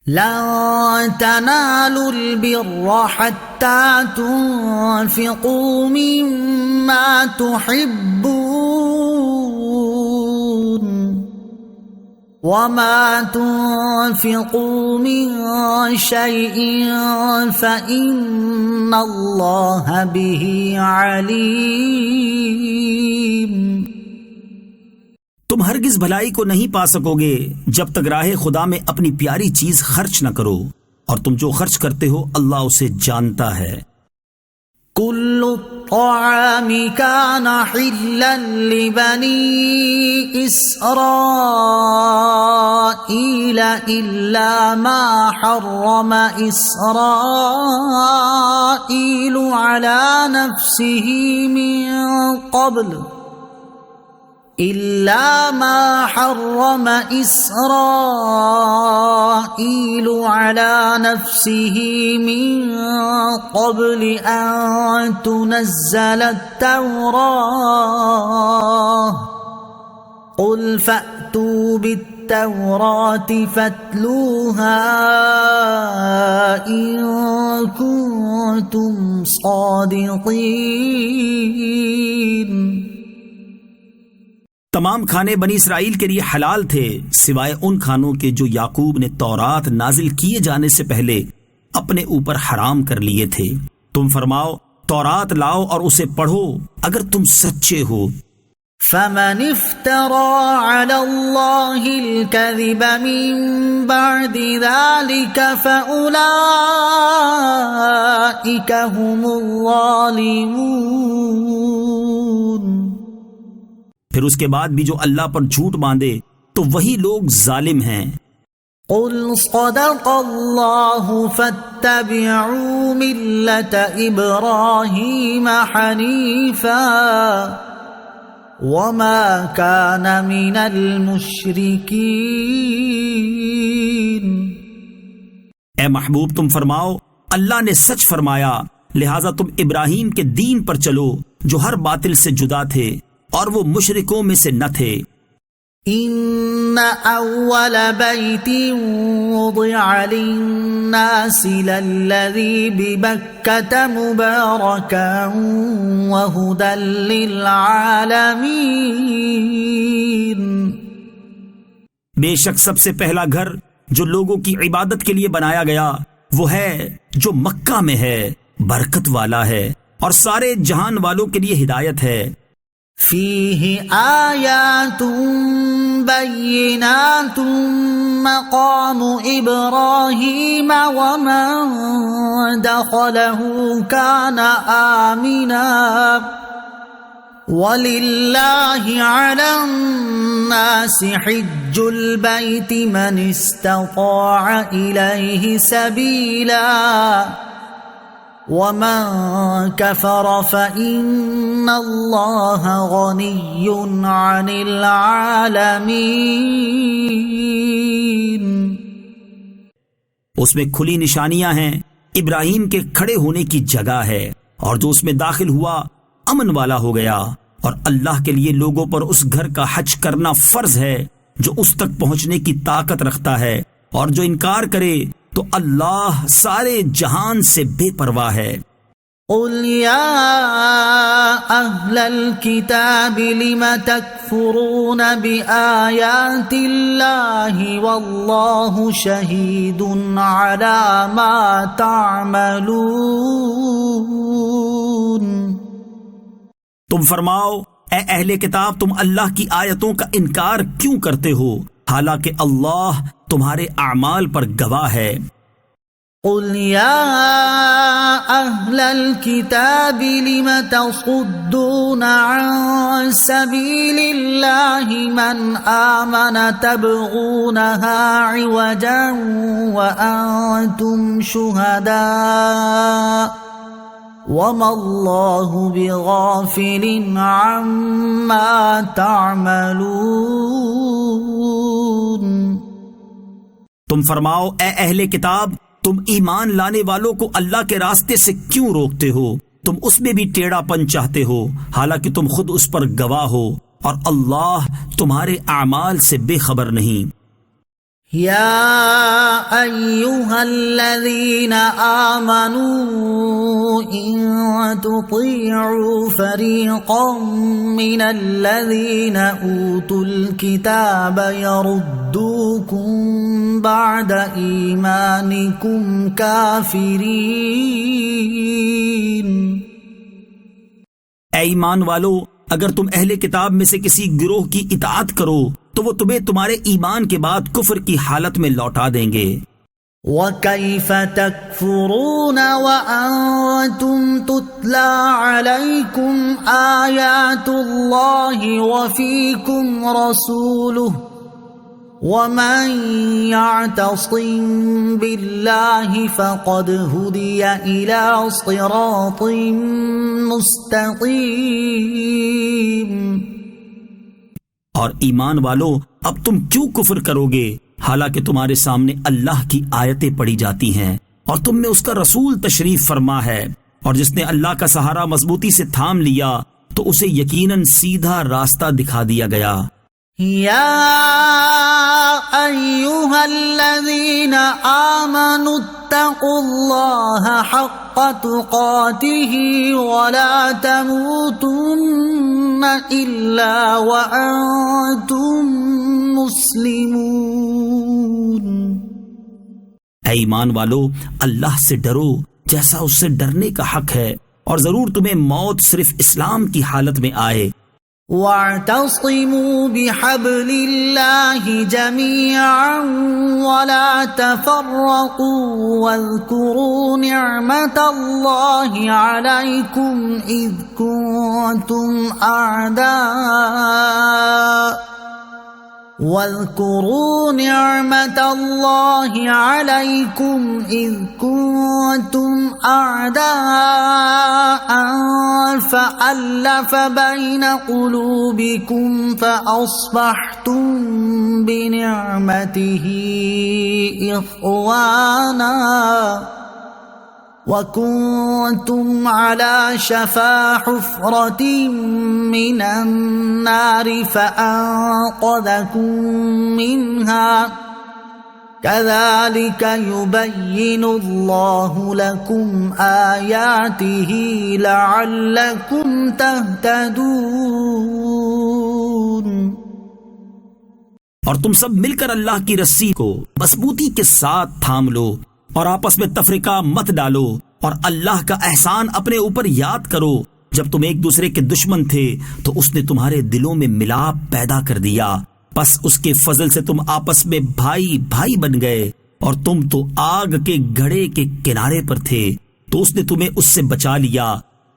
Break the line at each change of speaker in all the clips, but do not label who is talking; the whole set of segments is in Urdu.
لن تنالوا البر حتى تنفقوا مما تحبون وما تنفقوا من شيء فإن الله به عليم۔
تم ہرگز بھلائی کو نہیں پا سکو گے جب تک راہ خدا میں اپنی پیاری چیز خرچ نہ کرو، اور تم جو خرچ کرتے ہو اللہ اسے جانتا ہے۔
كل الطعام كان حلا لبني إسرائيل إلا ما حرم إسرائيل على نفسه من قبل أن تنزل التوراة قل فأتوا بالتوراة فاتلوها إن كنتم صادقين۔
تمام کھانے بنی اسرائیل کے لیے حلال تھے سوائے ان کھانوں کے جو یعقوب نے تورات نازل کیے جانے سے پہلے اپنے اوپر حرام کر لیے تھے۔ تم فرماؤ تورات لاؤ اور اسے پڑھو اگر تم سچے ہو۔
فمن افترى على الله الكذب من بعد ذلك فأولئك هم الظالمون۔
پھر اس کے بعد بھی جو اللہ پر جھوٹ باندھے تو وہی لوگ ظالم ہیں۔
قل صدق اللہ فاتبعوا ملة ابراہیم حنیفا وما كان من المشرکین۔
اے محبوب تم فرماؤ اللہ نے سچ فرمایا لہذا تم ابراہیم کے دین پر چلو جو ہر باطل سے جدا تھے اور وہ مشرکوں میں سے نہ تھے۔
ان اول بیت وضع للناس للذی ببکۃ مبارکا وہدی للعالمین۔
بے شک سب سے پہلا گھر جو لوگوں کی عبادت کے لیے بنایا گیا وہ ہے جو مکہ میں ہے، برکت والا ہے اور سارے جہان والوں کے لیے ہدایت ہے۔
فیہ آیات بینات مقام ابراہیم ومن دخلہ کان آمنا وَلِلَّهِ عَلَى النَّاسِ حِجُّ الْبَيْتِ مَنِ اسْتَطَاعَ إِلَيْهِ سَبِيلًا وَمَن كَفَرَ فَإِنَّ اللَّهَ غَنِيٌّ عَنِ الْعَالَمِينَ۔
اس میں کھلی نشانیاں ہیں، ابراہیم کے کھڑے ہونے کی جگہ ہے، اور جو اس میں داخل ہوا امن والا ہو گیا، اور اللہ کے لیے لوگوں پر اس گھر کا حج کرنا فرض ہے جو اس تک پہنچنے کی طاقت رکھتا ہے، اور جو انکار کرے تو اللہ سارے جہان سے بے پرواہ ہے۔
قُلْ يَا أَهْلَ الْكِتَابِ لِمَ تَكْفُرُونَ بِآيَاتِ اللَّهِ وَاللَّهُ شَهِيدٌ عَلَى مَا تَعْمَلُونَ۔
تم فرماؤ اے اہل کتاب تم اللہ کی آیتوں کا انکار کیوں کرتے ہو حالانکہ اللہ تمہارے اعمال پر گواہ ہے۔
قُلْ يَا أَهْلَ الْكِتَابِ لِمَ تَصُدُّونَ عَن سَبِيلِ اللَّهِ مَنْ آمَنَ تَبْغُونَهَا عِوَجًا وَأَنْتُمْ شُهَدَاءُ وَمَا اللَّهُ بِغَافِلٍ عَمَّا تَعْمَلُونَ۔
تم فرماؤ اے اہل کتاب تم ایمان لانے والوں کو اللہ کے راستے سے کیوں روکتے ہو؟ تم اس میں بھی ٹیڑھا پن چاہتے ہو حالانکہ تم خود اس پر گواہ ہو، اور اللہ تمہارے اعمال سے بے خبر نہیں۔
يا أيها الذين آمنوا إن تطيعوا فريقا من الذين أوتوا الكتاب يردوكم بعد إيمانكم كافرين.
اے ایمان والو، اگر تم اہل کتاب میں سے کسی گروہ کی اطاعت کرو تو وہ تمہیں تمہارے ایمان کے بعد کفر کی حالت میں لوٹا دیں گے.
وَكَيْفَ تَكْفُرُونَ وَأَنْتُمْ تُتْلَى عَلَيْكُمْ آيَاتُ اللَّهِ وَفِيكُمْ رَسُولُهُ وَمَنْ يَعْتَصِمْ بِاللَّهِ فَقَدْ هُدِيَ إِلَى صِرَاطٍ مُسْتَقِيمٍ.
اور ایمان والو، اب تم کیوں کفر کرو گے حالانکہ تمہارے سامنے اللہ کی آیتیں پڑھی جاتی ہیں اور تم میں اس کا رسول تشریف فرما ہے، اور جس نے اللہ کا سہارا مضبوطی سے تھام لیا تو اسے یقیناً سیدھا راستہ دکھا دیا گیا.
یا ایھا الذین آمنوا اتقوا اللہ حق تقاتہ ولا تموتن الا وانتم مسلمون.
اے ایمان والو، اللہ سے ڈرو جیسا اس سے ڈرنے کا حق ہے، اور ضرور تمہیں موت صرف اسلام کی حالت میں آئے.
وَاعْتَصِمُوا بِحَبْلِ اللَّهِ جَمِيعًا وَلَا تَفَرَّقُوا وَاذْكُرُوا نِعْمَةَ اللَّهِ عَلَيْكُمْ إِذْ كُنتُمْ أَعْدَاءً واذكروا نعمة الله عليكم إذ كنتم أعداء فألف بين قلوبكم فأصبحتم بنعمته إخوانا وَكُنْتُمْ عَلَى شَفَا حُفْرَةٍ مِّنَ النَّارِ فَأَنقَذَكُم مِّنْهَا كَذَلِكَ يُبَيِّنُ اللَّهُ لَكُمْ آيَاتِهِ لَعَلَّكُمْ تَهْتَدُونَ.
اور تم سب مل کر اللہ کی رسی کو مضبوطی کے ساتھ تھام لو اور آپس میں تفرقہ مت ڈالو، اور اللہ کا احسان اپنے اوپر یاد کرو. جب تم ایک دوسرے کے دشمن تھے تو اس نے تمہارے دلوں میں ملاپ پیدا کر دیا، پس اس کے فضل سے تم آپس میں بھائی بھائی بن گئے، اور تم تو آگ کے گھڑے کے کنارے پر تھے تو اس نے تمہیں اس سے بچا لیا.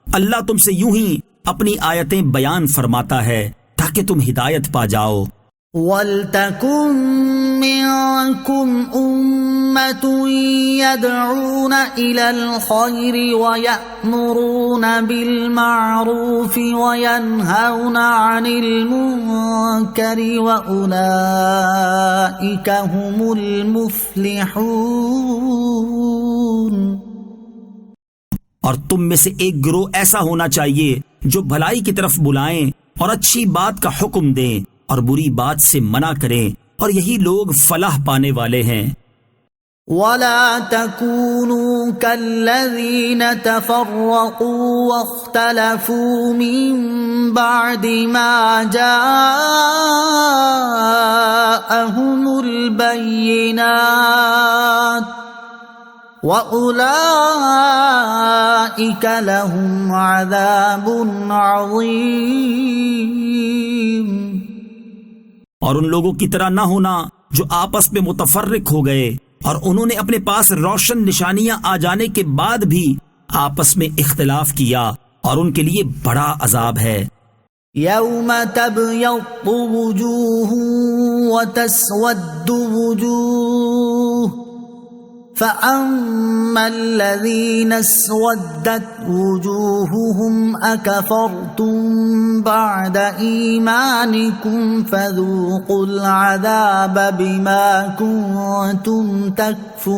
اللہ تم سے یوں ہی اپنی آیتیں بیان فرماتا ہے تاکہ تم ہدایت پا جاؤ.
وَلْتَكُن مِّنكُمْ أُمَّةٌ يَدْعُونَ إِلَى الْخَيْرِ وَيَأْمُرُونَ بِالْمَعْرُوفِ وَيَنْهَوْنَ عَنِ الْمُنكَرِ وَأُولَئِكَ هُمُ الْمُفْلِحُونَ.
اور تم میں سے ایک گروہ ایسا ہونا چاہیے جو بھلائی کی طرف بلائیں اور اچھی بات کا حکم دیں اور بری بات سے منع کریں، اور یہی لوگ فلاح پانے والے ہیں.
وَلَا تَكُونُوا كَالَّذِينَ تَفَرَّقُوا وَاخْتَلَفُوا مِن بَعْدِ مَا جَاءَهُمُ الْبَيِّنَاتُ وَأُولَئِكَ لَهُمْ عَذَابٌ عَظِيمٌ.
اور ان لوگوں کی طرح نہ ہونا جو آپس میں متفرق ہو گئے اور انہوں نے اپنے پاس روشن نشانیاں آ جانے کے بعد بھی آپس میں اختلاف کیا، اور ان کے لیے بڑا عذاب ہے.
یوم تبیض وجوہ وتسود وجوہ فَأَمَّا الَّذِينَ اسْوَدَّتْ وُجُوهُهُمْ أَكَفَرْتُمْ بَعْدَ إِيمَانِكُمْ فَذُوقُوا الْعَذَابَ بِمَا كُنْتُمْ تَكْفُرُونَ.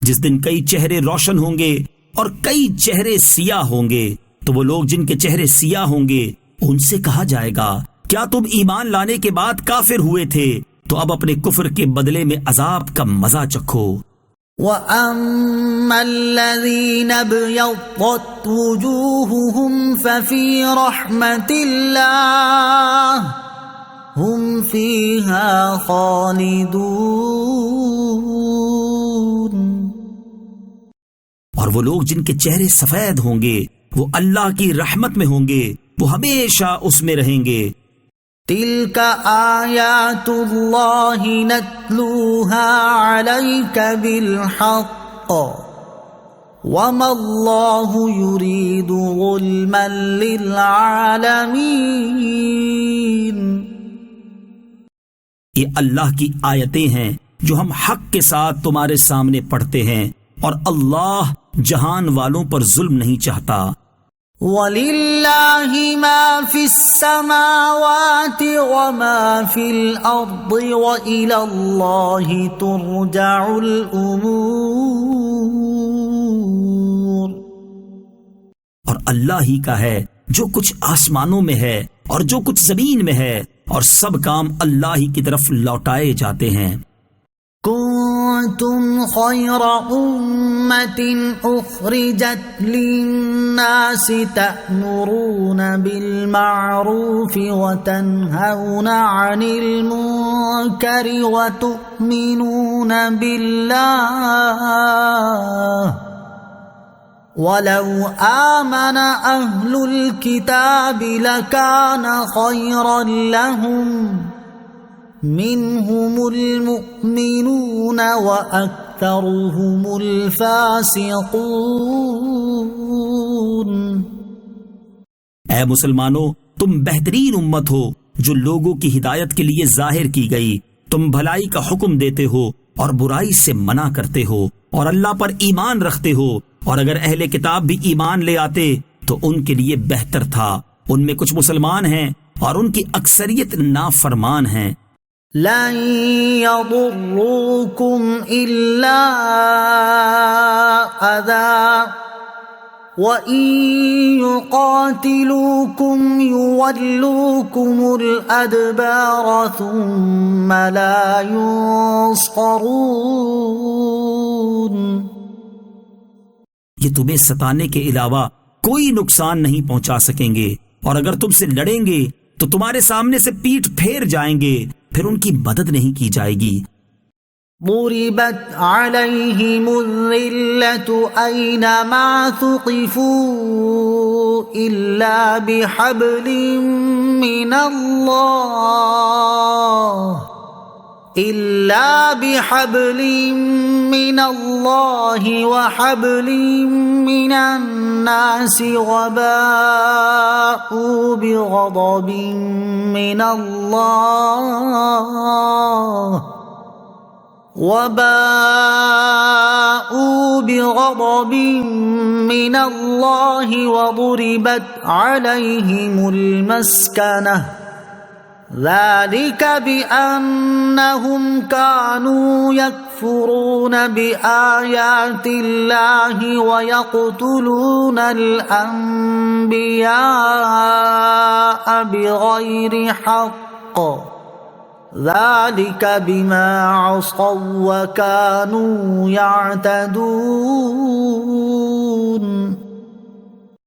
جس دن کئی چہرے روشن ہوں گے اور کئی چہرے سیاہ ہوں گے، تو وہ لوگ جن کے چہرے سیاہ ہوں گے ان سے کہا جائے گا کیا تم ایمان لانے کے بعد کافر ہوئے تھے تو اب اپنے کفر کے بدلے میں عذاب کا مزہ چکھو۔
وَأَمَّا الَّذِينَ ابْيَضَّتْ وُجُوهُهُمْ فَفِي رَحْمَةِ اللَّهِ هُمْ فِيهَا خَالِدُونَ۔
اور وہ لوگ جن کے چہرے سفید ہوں گے وہ اللہ کی رحمت میں ہوں گے، وہ ہمیشہ اس میں رہیں گے۔
تِلْكَ آیاتُ اللَّهِ نَتْلُوهَا عَلَيْكَ بِالْحَقِّ وَمَا اللَّهُ يُرِيدُ ظُلْمًا لِلْعَالَمِينَ۔
یہ اللہ کی آیتیں ہیں جو ہم حق کے ساتھ تمہارے سامنے پڑھتے ہیں، اور اللہ جہان والوں پر ظلم نہیں چاہتا۔
وَلِلَّهِ مَا فِي السَّمَاوَاتِ وَمَا فِي الْأَرْضِ وَإِلَى اللَّهِ تُرْجَعُ الْأُمُورُ۔
اور اللہ ہی کا ہے جو کچھ آسمانوں میں ہے اور جو کچھ زمین میں ہے، اور سب کام اللہ ہی کی طرف لوٹائے جاتے ہیں۔
كنتم خير أمة أخرجت للناس تأمرون بالمعروف وتنهون عن المنكر وتؤمنون بالله ولو آمن أهل الكتاب لكان خيرا لهم منهم المؤمنون وأكثرهم الفاسقون۔
اے مسلمانوں، تم بہترین امت ہو جو لوگوں کی ہدایت کے لیے ظاہر کی گئی، تم بھلائی کا حکم دیتے ہو اور برائی سے منع کرتے ہو اور اللہ پر ایمان رکھتے ہو، اور اگر اہل کتاب بھی ایمان لے آتے تو ان کے لیے بہتر تھا۔ ان میں کچھ مسلمان ہیں اور ان کی اکثریت نافرمان ہیں۔
لن يضروكم إلا أذى وإن يقاتلوكم يولوكم الأدبار ثم لا ينصرون۔
یہ تمہیں ستانے کے علاوہ کوئی نقصان نہیں پہنچا سکیں گے، اور اگر تم سے لڑیں گے تو تمہارے سامنے سے پیٹھ پھیر جائیں گے، پھر ان کی مدد نہیں کی جائے گی۔
ضربت عليهم الذلة أينما ثقفوا إلا بحبل من الله وحبل من الناس وباءوا بغضب من الله وضربت عليهم المسكنة ذلك بأنهم كانوا يكفرون بآيات الله ويقتلون الأنبياء بغير حق ذلك بما عصوا وكانوا يعتدون۔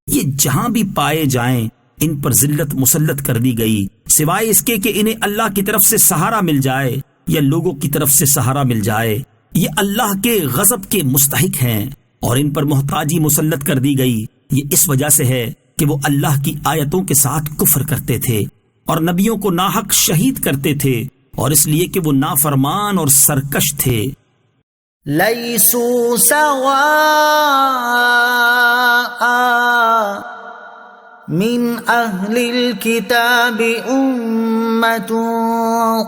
یہ جہاں بھی پائے جائیں ان پر ذلت مسلط کر دی گئی، سوائے اس کے کہ انہیں اللہ کی طرف سے سہارا مل جائے یا لوگوں کی طرف سے سہارا مل جائے۔ یہ اللہ کے غضب کے مستحق ہیں، اور ان پر محتاجی مسلط کر دی گئی۔ یہ اس وجہ سے ہے کہ وہ اللہ کی آیتوں کے ساتھ کفر کرتے تھے اور نبیوں کو ناحق شہید کرتے تھے، اور اس لیے کہ وہ نافرمان اور سرکش تھے۔
لیسوا سواء من اہل الكتاب امة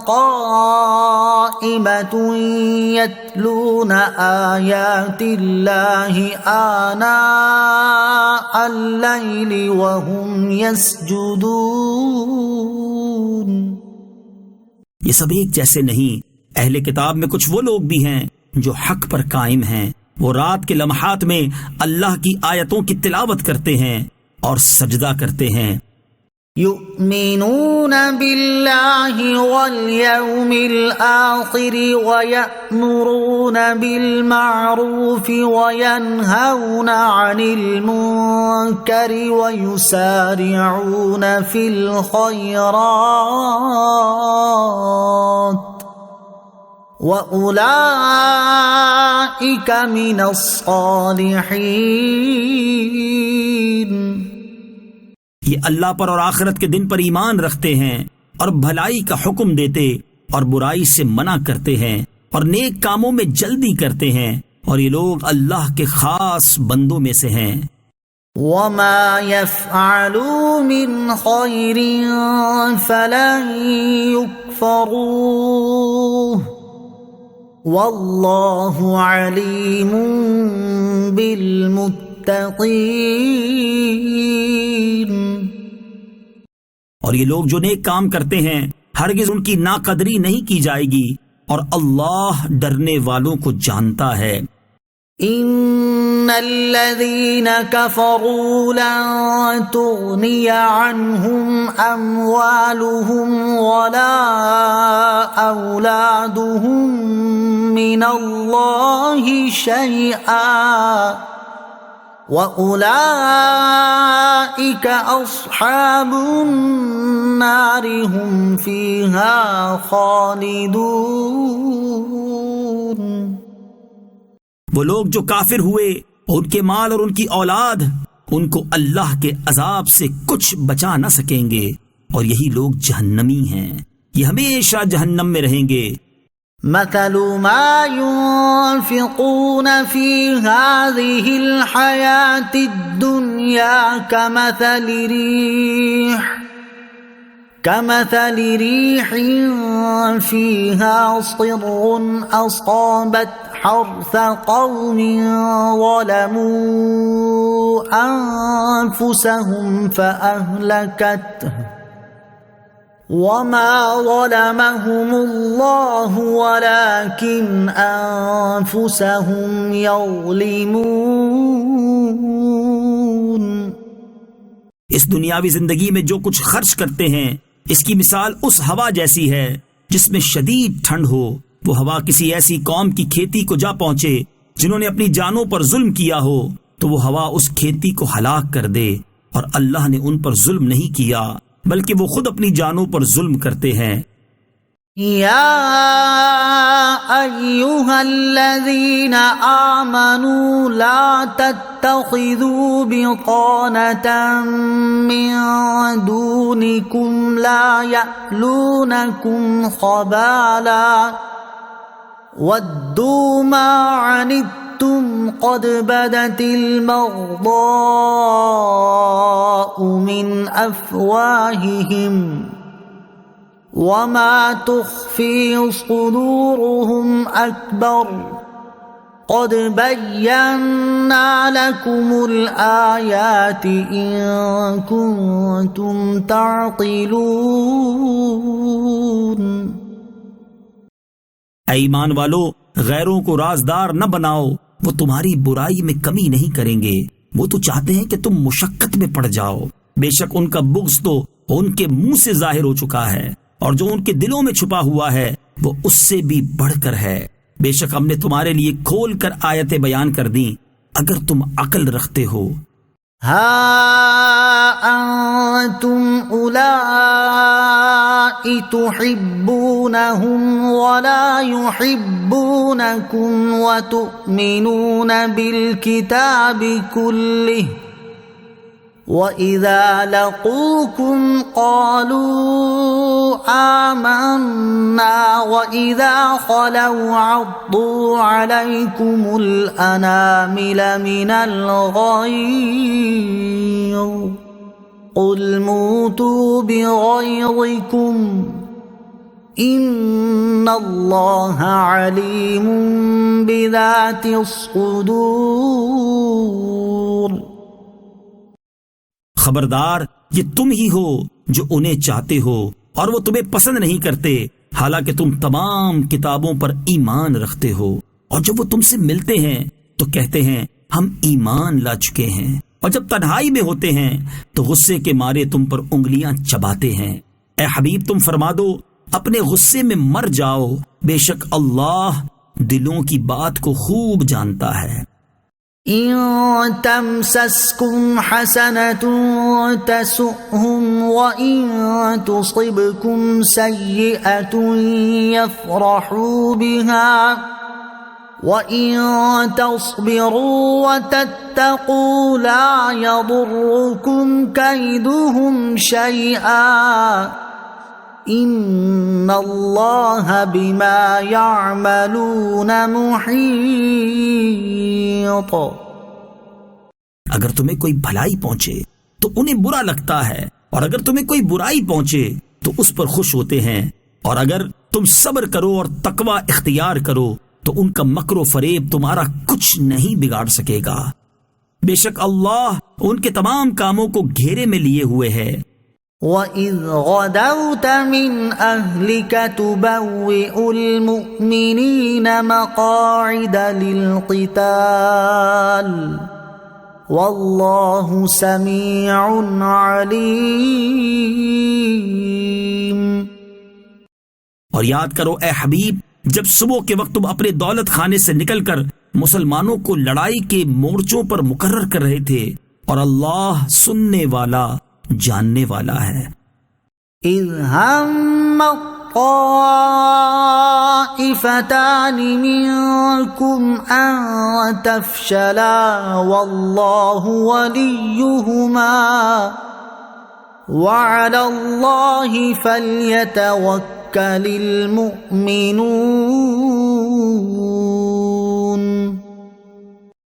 قائمة يتلون آیات اللہ آناء اللیل وهم يسجدون۔
یہ سب ایک جیسے نہیں۔ اہل کتاب میں کچھ وہ لوگ بھی ہیں جو حق پر قائم ہیں، وہ رات کے لمحات میں اللہ کی آیتوں کی تلاوت کرتے ہیں اور سجدہ کرتے ہیں۔
يؤمنون بالله واليوم الآخر ويأمرون بالمعروف وينهون عن المنكر ويسارعون في الخيرات وأولئك من الصالحين.
یہ اللہ پر اور آخرت کے دن پر ایمان رکھتے ہیں اور بھلائی کا حکم دیتے اور برائی سے منع کرتے ہیں اور نیک کاموں میں جلدی کرتے ہیں، اور یہ لوگ اللہ کے خاص بندوں میں سے ہیں.
وما يفعلوا من خير فلن يكفروه والله عليم بالمتقين.
اور یہ لوگ جو نیک کام کرتے ہیں ہرگز ان کی ناقدری نہیں کی جائے گی، اور اللہ ڈرنے والوں کو جانتا ہے.
ان الذين كفروا لن تغني عنهم اموالهم ولا اولادهم من الله شيئا وأولئك أصحاب النار هم فيها خالدون.
وہ لوگ جو کافر ہوئے، ان کے مال اور ان کی اولاد ان کو اللہ کے عذاب سے کچھ بچا نہ سکیں گے، اور یہی لوگ جہنمی ہیں، یہ ہمیشہ جہنم میں رہیں گے.
مثل ما ينفقون في هذه الحياة الدنيا كمثل ريح فيها صر أصابت حرث قوم ظلموا أنفسهم فأهلكته وما ظلمهم الله ولكن أنفسهم يظلمون.
اس دنیاوی زندگی میں جو کچھ خرچ کرتے ہیں اس کی مثال اس ہوا جیسی ہے جس میں شدید ٹھنڈ ہو. وہ ہوا کسی ایسی قوم کی کھیتی کو جا پہنچے جنہوں نے اپنی جانوں پر ظلم کیا ہو، تو وہ ہوا اس کھیتی کو ہلاک کر دے، اور اللہ نے ان پر ظلم نہیں کیا بلکہ وہ خود اپنی جانوں پر ظلم کرتے ہیں.
یا ایھا الذین آمنوا لا تتخذوا بطانة من دونکم لا یألونکم خبالا ودوا ما عنتم قد بدت البغضاء من أفواههم وما تخفي صدورهم أكبر قد بينا لكم الآيات إن كنتم تعقلون.
اے ایمان والو، غیروں کو رازدار نہ بناؤ، وہ تمہاری برائی میں کمی نہیں کریں گے، وہ تو چاہتے ہیں کہ تم مشقت میں پڑ جاؤ. بے شک ان کا بغض تو ان کے منہ سے ظاہر ہو چکا ہے، اور جو ان کے دلوں میں چھپا ہوا ہے وہ اس سے بھی بڑھ کر ہے. بے شک ہم نے تمہارے لیے کھول کر آیتیں بیان کر دیں اگر تم عقل رکھتے ہو.
ہا انتم اولائی تحبونہم ولا يحبونکم وتؤمنون بالکتاب کلہ وَإِذَا لَقُوكُمْ قَالُوا آمَنَّا وَإِذَا خَلَوْا عَضُّوا عَلَيْكُمُ الْأَنَامِلَ مِنَ الْغَيْظِ قُلْ مُوتُوا بِغَيْظِكُمْ إِنَّ اللَّهَ عَلِيمٌ بِذَاتِ الصُّدُورِ.
خبردار، یہ تم ہی ہو جو انہیں چاہتے ہو اور وہ تمہیں پسند نہیں کرتے، حالانکہ تم تمام کتابوں پر ایمان رکھتے ہو، اور جب وہ تم سے ملتے ہیں تو کہتے ہیں ہم ایمان لا چکے ہیں، اور جب تنہائی میں ہوتے ہیں تو غصے کے مارے تم پر انگلیاں چباتے ہیں۔ اے حبیب تم فرما دو اپنے غصے میں مر جاؤ، بے شک اللہ دلوں کی بات کو خوب جانتا ہے۔
إن تمسسكم حسنة تسؤهم وإن تصبكم سيئة يفرحوا بها وإن تصبروا وتتقوا لا يضركم كيدهم شيئا إن الله بما يعملون محيط۔
اگر تمہیں کوئی بھلائی پہنچے تو انہیں برا لگتا ہے، اور اگر تمہیں کوئی برائی پہنچے تو اس پر خوش ہوتے ہیں، اور اگر تم صبر کرو اور تقوی اختیار کرو تو ان کا مکر و فریب تمہارا کچھ نہیں بگاڑ سکے گا۔ بے شک اللہ ان کے تمام کاموں کو گھیرے میں لیے ہوئے ہے۔
وَإِذْ غَدَوْتَ مِنْ أَهْلِكَ تُبَوِّئُ الْمُؤْمِنِينَ مَقَاعِدَ لِلْقِتَالِ وَاللَّهُ سَمِيعٌ عَلِيمٌ۔
اور یاد کرو اے حبیب جب صبح کے وقت تم اپنے دولت خانے سے نکل کر مسلمانوں کو لڑائی کے مورچوں پر مقرر کر رہے تھے، اور اللہ سننے والا جاننے والا ہے۔
اذ هم الطائفتان منكم ان تفشلا والله وليهما وعلى الله فليتوكل المؤمنون۔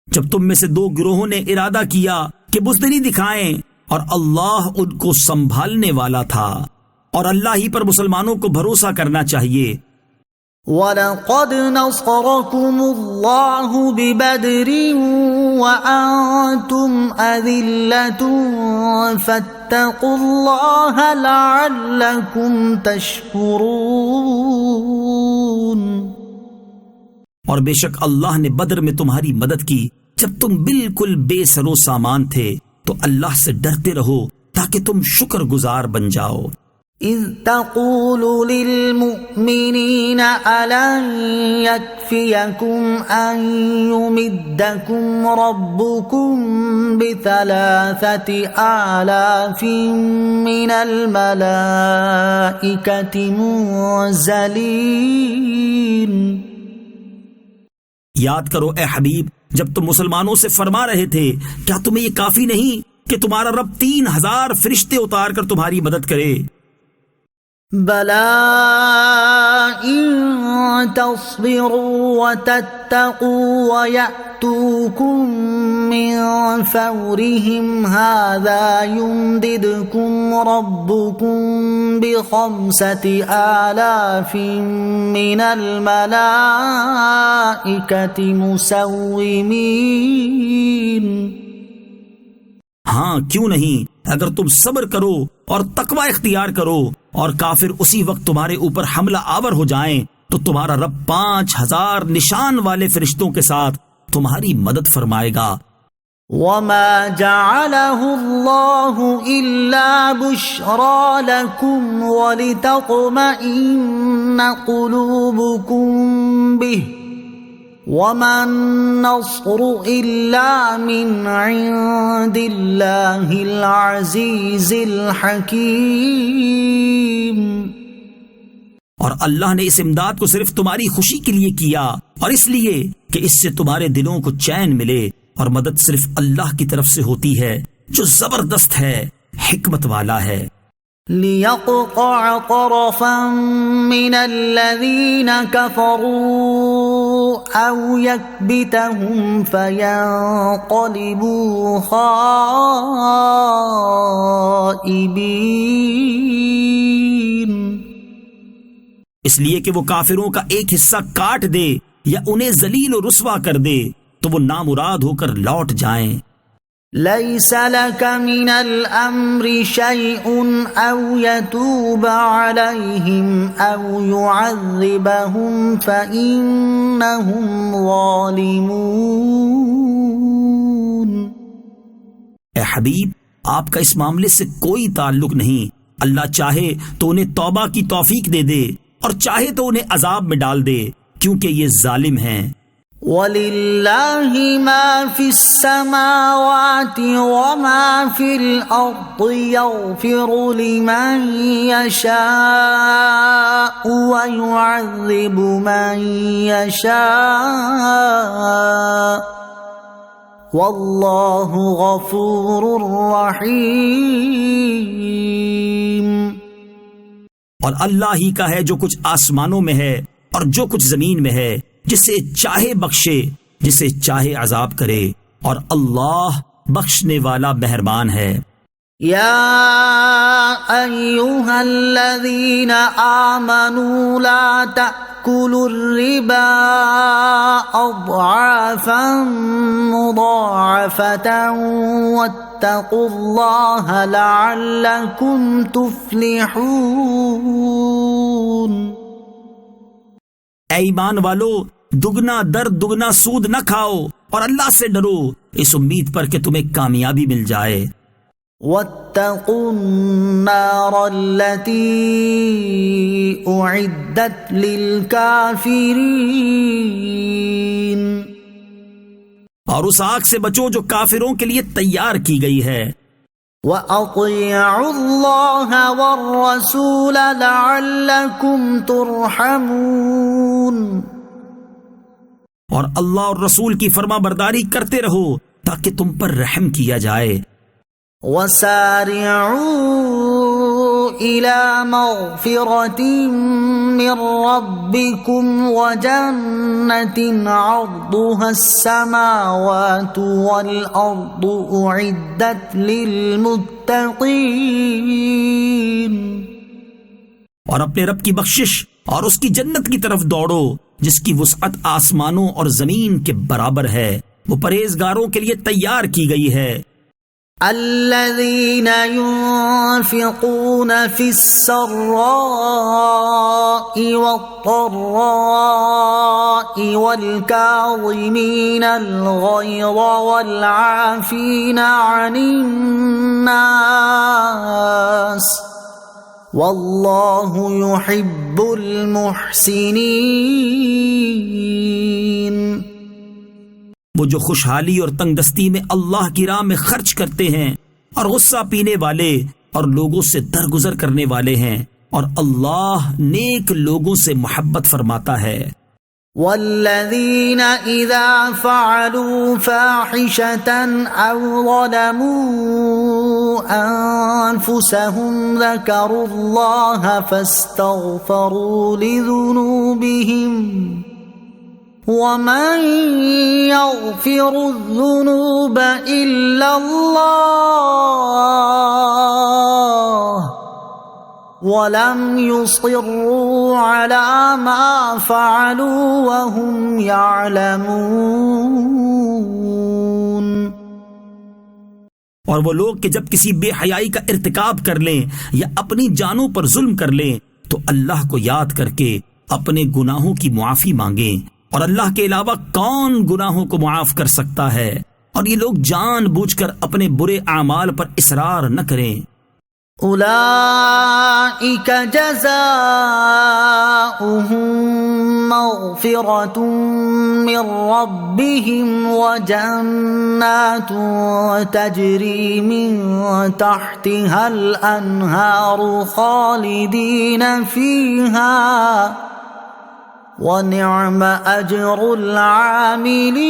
جب تم میں سے دو گروہوں نے ارادہ کیا کہ بزدلی دکھائیں، اور اللہ ان کو سنبھالنے والا تھا، اور اللہ ہی پر مسلمانوں کو بھروسہ کرنا چاہیے۔
وَلَقَدْ نَصَرَكُمُ اللَّهُ بِبَدْرٍ وَأَنْتُمْ أَذِلَّةٌ فَاتَّقُوا اللَّهَ لَعَلَّكُمْ تَشْكُرُونَ۔
اور بے شک اللہ نے بدر میں تمہاری مدد کی جب تم بالکل بے سر و سامان تھے، تو اللہ سے ڈرتے رہو تاکہ تم شکر گزار بن جاؤ۔
اذ تقول للمؤمنین ألن يكفيكم أن يمدكم ربكم ب3,000 من الملائكة منزلین۔
یاد کرو اے حبیب جب تم مسلمانوں سے فرما رہے تھے کیا تمہیں یہ کافی نہیں کہ تمہارا رب 3,000 فرشتے اتار کر تمہاری مدد کرے؟
بَلَىٰ إِن تَصْبِرُوا وَتَتَّقُوا وَيَأْتُوكُم مِّن فَوْرِهِمْ هَٰذَا يُمْدِدْكُمْ رَبُّكُم ب5,000 مِّنَ الْمَلَائِكَةِ مُسَوِّمِينَ۔
ہاں کیوں نہیں، اگر تم صبر کرو اور تقوی اختیار کرو اور کافر اسی وقت تمہارے اوپر حملہ آور ہو جائیں تو تمہارا رب 5,000 نشان والے فرشتوں کے ساتھ تمہاری مدد فرمائے گا۔
وَمَا جَعَلَهُ اللَّهُ إِلَّا بُشْرَىٰ لَكُمْ وَلِتَطْمَئِنَّ قُلُوبُكُم بِهِ وَمَا النَّصْرُ إِلَّا مِنْ عِندِ اللَّهِ الْعَزِيزِ الْحَكِيمِ۔
اور اللہ نے اس امداد کو صرف تمہاری خوشی کے لیے کیا، اور اس لیے کہ اس سے تمہارے دلوں کو چین ملے، اور مدد صرف اللہ کی طرف سے ہوتی ہے جو زبردست ہے، حکمت والا ہے۔
لِيَقْطَعَ طَرَفًا مِّنَ الَّذِينَ كَفَرُوا أَوْ يَكْبِتَهُمْ فَيَنقَلِبُوا خَائِبِينَ۔
اس لیے کہ وہ کافروں کا ایک حصہ کاٹ دے یا انہیں ذلیل و رسوا کر دے تو وہ نامراد ہو کر لوٹ جائیں۔
لَيْسَ لَكَ مِنَ الْأَمْرِ شَيْءٌ أَوْ يَتُوبَ عَلَيْهِمْ أَوْ يُعَذِّبَهُمْ فَإِنَّهُمْ ظَالِمُونَ۔
اے حبیب، آپ کا اس معاملے سے کوئی تعلق نہیں۔ اللہ چاہے تو انہیں توبہ کی توفیق دے دے اور چاہے تو انہیں عذاب میں ڈال دے، کیونکہ یہ ظالم ہیں۔
وَلِلَّهِ مَا فِي السَّمَاوَاتِ وَمَا فِي الْأَرْضِ يَغْفِرُ لِمَن يَشَاءُ وَيُعَذِّبُ مَن يَشَاءُ وَاللَّهُ غَفُورٌ رَّحِيمٌ۔
اور اللہ ہی کا ہے جو کچھ آسمانوں میں ہے اور جو کچھ زمین میں ہے، جسے چاہے بخشے، جسے چاہے عذاب کرے، اور اللہ بخشنے والا مہربان ہے۔
یا ایھا الذین آمنوا لا تأکلوا الربا اضعافا مضاعفة واتقوا اللہ لعلکم تفلحون۔
اے ایمان والو، دگنا در دگنا سود نہ کھاؤ اور اللہ سے ڈرو اس امید پر کہ تمہیں کامیابی مل جائے۔
واتقوا النار التي اعدت للكافرين۔
اور اس آگ سے بچو جو کافروں کے لیے تیار کی گئی ہے۔
وَأَطِيعُوا اللَّهَ وَالرَّسُولَ لَعَلَّكُمْ تُرْحَمُونَ۔
اور اللہ اور رسول کی فرما برداری کرتے رہو تاکہ تم پر رحم کیا جائے۔
وَسَارِعُوا إِلَى مَغْفِرَةٍ مِّن رَّبِّكُمْ وَجَنَّةٍ عَرْضُهَا السَّمَاوَاتُ وَالْأَرْضُ أُعِدَّتْ لِلْمُتَّقِينَ۔
اور اپنے رب کی بخشش اور اس کی جنت کی طرف دوڑو جس کی وسعت آسمانوں اور زمین کے برابر ہے، وہ پرہیزگاروں کے لیے تیار کی گئی ہے۔
الذين ينفقون في السراء والضراء والكاظمين الغيظ والعافين عن الناس والله يحب المحسنين۔
وہ جو خوشحالی اور تنگ دستی میں اللہ کی راہ میں خرچ کرتے ہیں اور غصہ پینے والے اور لوگوں سے درگزر کرنے والے ہیں، اور اللہ نیک لوگوں سے محبت فرماتا ہے۔
والذین اذا فعلوا فاحشة او ظلموا انفسهم ذکروا اللہ فاستغفروا لذنوبهم وَمَن يَغْفِرُ الذُّنُوبَ إِلَّا اللَّهُ وَلَمْ يُصِرُّوا عَلَى مَا فَعَلُوا وَهُمْ يَعْلَمُونَ۔
اور وہ لوگ کہ جب کسی بے حیائی کا ارتکاب کر لیں یا اپنی جانوں پر ظلم کر لیں تو اللہ کو یاد کر کے اپنے گناہوں کی معافی مانگیں، اور اللہ کے علاوہ کون گناہوں کو معاف کر سکتا ہے، اور یہ لوگ جان بوجھ کر اپنے برے اعمال پر اصرار نہ کریں۔
اولئک جزاؤہم مغفرۃ من ربہم وجنات تجری من تحتها الانہار خالدین فیہا وَنِعْمَ أَجْرُ الْعَامِلِينَ۔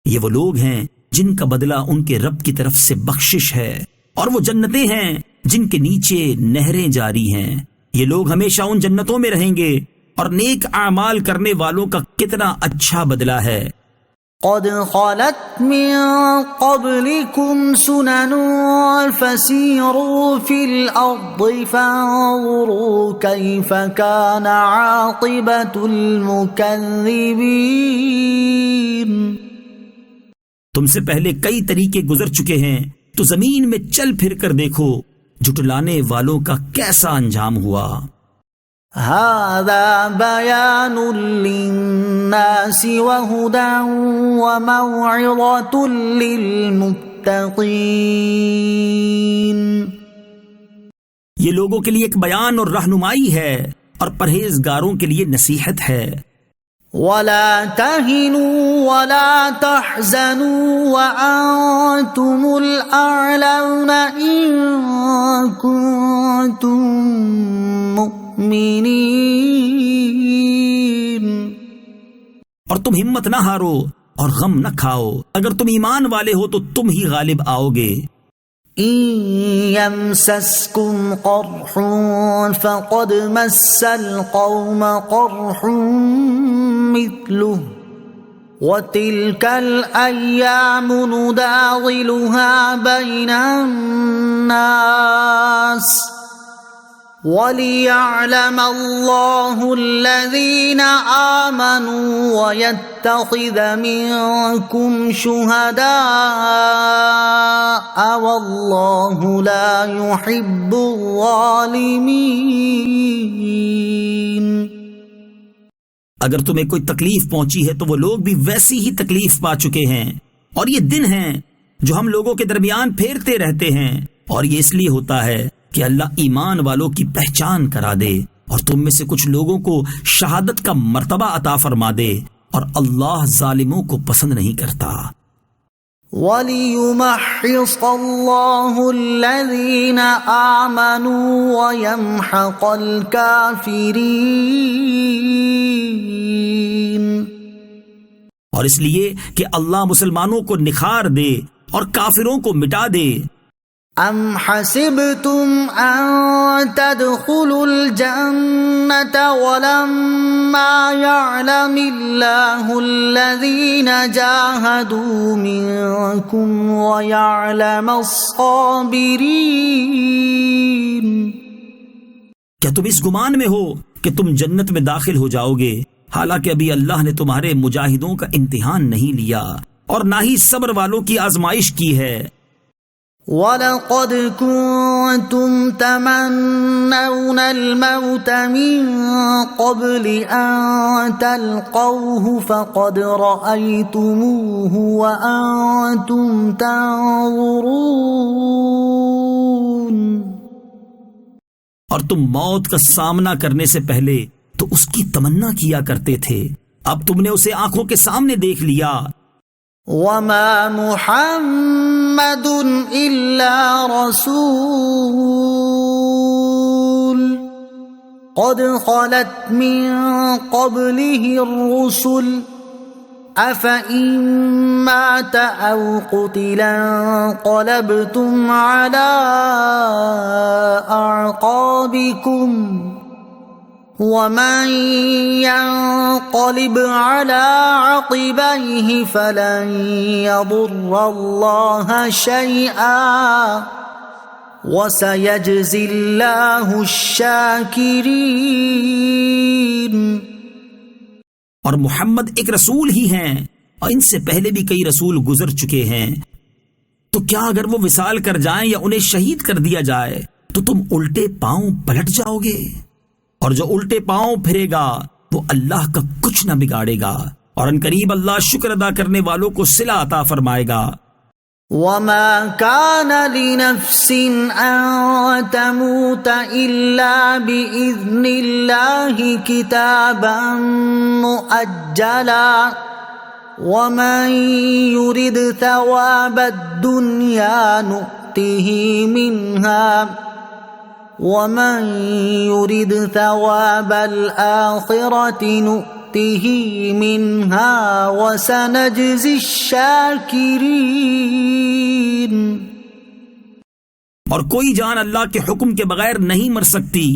یہ وہ لوگ ہیں جن کا بدلہ ان کے رب کی طرف سے بخشش ہے، اور وہ جنتیں ہیں جن کے نیچے نہریں جاری ہیں۔ یہ لوگ ہمیشہ ان جنتوں میں رہیں گے، اور نیک اعمال کرنے والوں کا کتنا اچھا بدلہ ہے۔
قد خلت من قبلكم سنن فسيروا في الأرض فانظروا كيف كان عاقبة المكذبين۔
تم سے پہلے کئی طریقے گزر چکے ہیں، تو زمین میں چل پھر کر دیکھو جھٹلانے والوں کا کیسا انجام ہوا۔
هذا بيان للناس وهدى وموعظة للمتقين.
یہ لوگوں کے لیے ایک بیان اور رہنمائی ہے اور پرہیزگاروں کے لیے نصیحت ہے.
ولا تهنوا ولا تحزنوا وأنتم الأعلون إن كنتم مؤمنين.
اور تم ہمت نہ ہارو اور غم نہ کھاؤ، اگر تم ایمان والے ہو تو تم ہی غالب آؤ گے.
إن يمسسكم قرح فقد مس القوم قرح مثله وتلك الأيام نداولها بين الناس وَلِيَعْلَمَ اللَّهُ الَّذِينَ آمَنُوا وَيَتَّخِذَ مِنكُمْ شُهَدَاءَ وَاللَّهُ لَا يُحِبُّ الظَّالِمِينَ.
اگر تمہیں کوئی تکلیف پہنچی ہے تو وہ لوگ بھی ویسی ہی تکلیف پا چکے ہیں، اور یہ دن ہیں جو ہم لوگوں کے درمیان پھیرتے رہتے ہیں، اور یہ اس لیے ہوتا ہے کہ اللہ ایمان والوں کی پہچان کرا دے اور تم میں سے کچھ لوگوں کو شہادت کا مرتبہ عطا فرما دے، اور اللہ ظالموں کو پسند نہیں کرتا.
وَلِيُمَحِّصَ اللَّهُ الَّذِينَ آمَنُوا وَيَمْحَقَ الْكَافِرِينَ.
اور اس لیے کہ اللہ مسلمانوں کو نکھار دے اور کافروں کو مٹا دے.
ام حسبتم ان تدخلوا الجنة ولما يعلم الله الذين جاهدوا منكم ويعلم الصابرين.
کیا تم اس گمان میں ہو کہ تم جنت میں داخل ہو جاؤ گے، حالانکہ ابھی اللہ نے تمہارے مجاہدوں کا امتحان نہیں لیا اور نہ ہی صبر والوں کی آزمائش کی ہے.
وَلَقَدْ كُنْتُمْ تَمَنَّوْنَ الْمَوْتَ مِنْ قَبْلِ أَنْ تَلْقَوْهُ فَقَدْ رَأَيْتُمُوهُ وَأَنْتُمْ تَنْظُرُونَ.
اور تم موت کا سامنا کرنے سے پہلے تو اس کی تمنا کیا کرتے تھے، اب تم نے اسے آنکھوں کے سامنے دیکھ لیا.
وَمَا مُحَمَّدٌ إِلَّا رَسُولٌ قَدْ خَلَتْ مِن قَبْلِهِ الرُّسُلُ أَفَإِن مَّاتَ أَوْ قُتِلَ انقَلَبْتُمْ عَلَىٰ أَعْقَابِكُمْ وَمَن يَنقَلِبْ عَلَىٰ عَقِبَيْهِ فَلَن يَضُرَّ اللَّهَ شَيْئًا وَسَيَجْزِي اللَّهُ الشَّاكِرِينَ.
اور محمد ایک رسول ہی ہیں، اور ان سے پہلے بھی کئی رسول گزر چکے ہیں، تو کیا اگر وہ وصال کر جائیں یا انہیں شہید کر دیا جائے تو تم الٹے پاؤں پلٹ جاؤ گے؟ اور جو الٹے پاؤں پھرے گا وہ اللہ کا کچھ نہ بگاڑے گا، اور ان قریب اللہ شکر ادا کرنے والوں کو صلہ عطا فرمائے گا.
وَمَا كَانَ لِنَفْسٍ أَن تَمُوتَ إِلَّا بِإِذْنِ اللَّهِ كِتَابًا مُؤَجَّلًا وَمَن يُرِدْ ثَوَابَ الدُّنْيَا نُؤْتِهِ مِنْهَا وَمَن يُرِدْ ثَوَابَ الْآخِرَةِ نُؤْتِهِ مِنْهَا وَسَنَجْزِي الشَّاكِرِينَ.
اور کوئی جان اللہ کے حکم کے بغیر نہیں مر سکتی،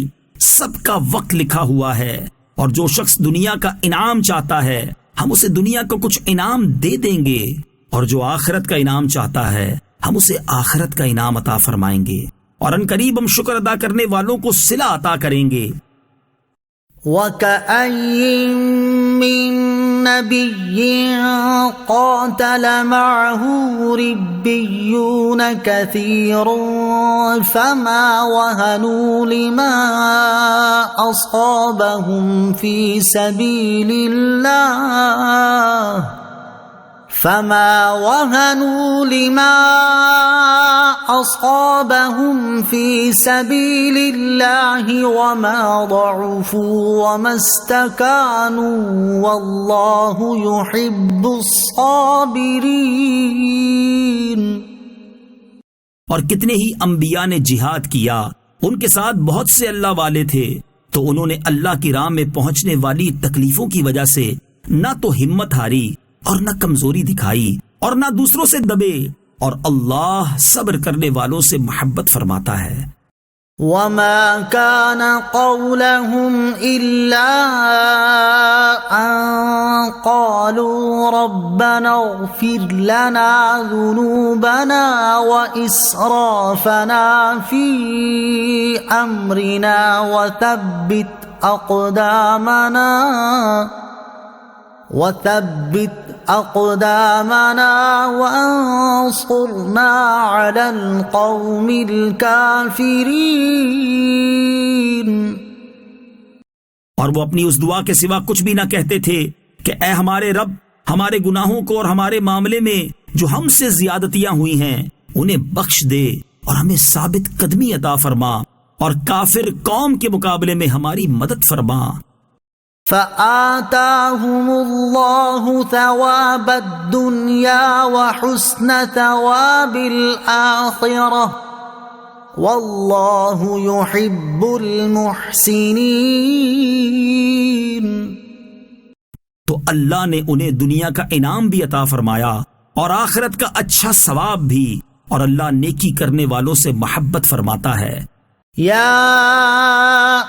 سب کا وقت لکھا ہوا ہے، اور جو شخص دنیا کا انعام چاہتا ہے ہم اسے دنیا کا کچھ انعام دے دیں گے، اور جو آخرت کا انعام چاہتا ہے ہم اسے آخرت کا انعام عطا فرمائیں گے، اور ان قریب ہم شکر ادا کرنے والوں کو صلہ عطا کریں گے.
وَكَأَيٍّن مِّن نبي قاتل معه ربيون كثير فما وهنوا لما أصابهم في سبيل الله أصابهم في سبيل الله وما ضعفوا وما استكانوا والله يحب الصابرين.
اور کتنے ہی انبیاء نے جہاد کیا، ان کے ساتھ بہت سے اللہ والے تھے، تو انہوں نے اللہ کی راہ میں پہنچنے والی تکلیفوں کی وجہ سے نہ تو ہمت ہاری اور نہ کمزوری دکھائی اور نہ دوسروں سے دبے، اور اللہ صبر کرنے والوں سے محبت فرماتا ہے.
وما كان قولهم إلا أن قالوا ربنا اغفر لنا ذنوبنا وإسرافنا في أمرنا وثبت أقدامنا وانصرنا على القوم الكافرين.
اور وہ اپنی اس دعا کے سوا کچھ بھی نہ کہتے تھے کہ اے ہمارے رب، ہمارے گناہوں کو اور ہمارے معاملے میں جو ہم سے زیادتیاں ہوئی ہیں انہیں بخش دے اور ہمیں ثابت قدمی عطا فرما، اور کافر قوم کے مقابلے میں ہماری مدد فرما.
فآتاهم الله ثواب الدنيا وحسن ثواب الآخرة والله يحب المحسنين.
تو اللہ نے انہیں دنیا کا انعام بھی عطا فرمایا اور آخرت کا اچھا ثواب بھی، اور اللہ نیکی کرنے والوں سے محبت فرماتا ہے.
يا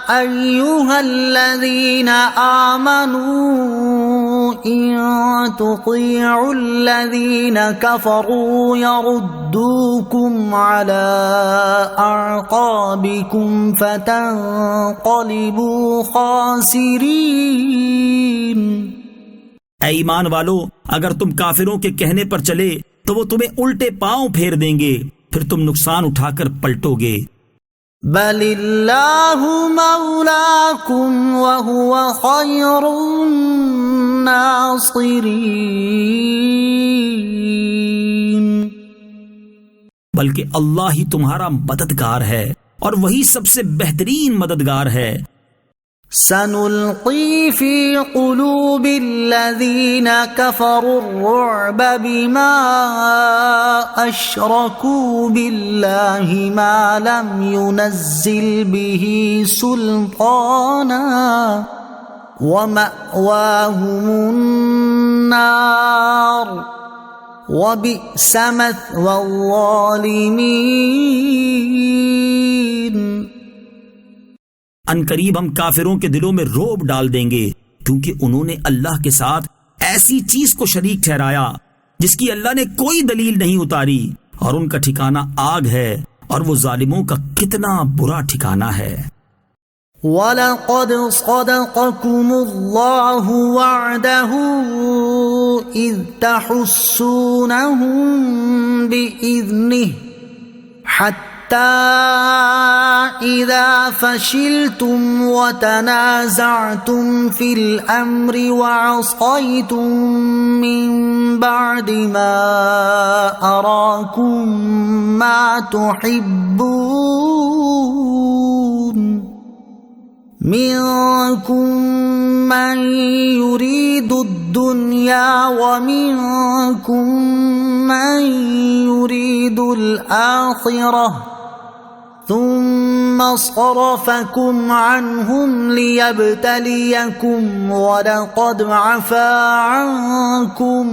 أيها الذين آمنوا إن تطيعوا الذين كفروا يردوكم على أعقابكم فتنقلبوا خاسرين.
اے ایمان والو، اگر تم کافروں کے کہنے پر چلے تو وہ تمہیں الٹے پاؤں پھیر دیں گے، پھر تم نقصان اٹھا کر پلٹو گے.
بل اللہ مولاکم وہو خیر الناصرین.
بلکہ اللہ ہی تمہارا مددگار ہے اور وہی سب سے بہترین مددگار ہے.
سنلقی فی قلوب الذین کفروا الرعب بما اشرکوا باللہ ما لم ينزل به سلطانا ومأواهم النار وبئس مثوى الظالمین.
ان قریب ہم کافروں کے دلوں میں روب ڈال دیں گے، کیونکہ انہوں نے اللہ کے ساتھ ایسی چیز کو شریک ٹھہرایا جس کی اللہ نے کوئی دلیل نہیں اتاری، اور ان کا ٹھکانہ آگ ہے، اور وہ ظالموں کا کتنا برا ٹھکانہ ہے.
وَلَقَدْ صَدَقَكُمُ اللَّهُ وَعْدَهُ إِذْ تَحُسُّونَهُم بِإِذْنِهِ حَتَّى إِذَا فَشِلْتُمْ وَتَنَازَعْتُمْ فِي الْأَمْرِ وَعَصَيْتُمْ مِنْ بَعْدِ مَا أَرَاكُمْ مَا تُحِبُّونَ مِنْكُمْ مَنْ يُرِيدُ الدُّنْيَا وَمِنْكُمْ مَنْ يُرِيدُ الْآخِرَةَ ثُمَّ صَرَفَكُمْ عَنْهُمْ لِيَبْتَلِيَكُمْ وَلَقَدْ عَفَا عَنْكُمْ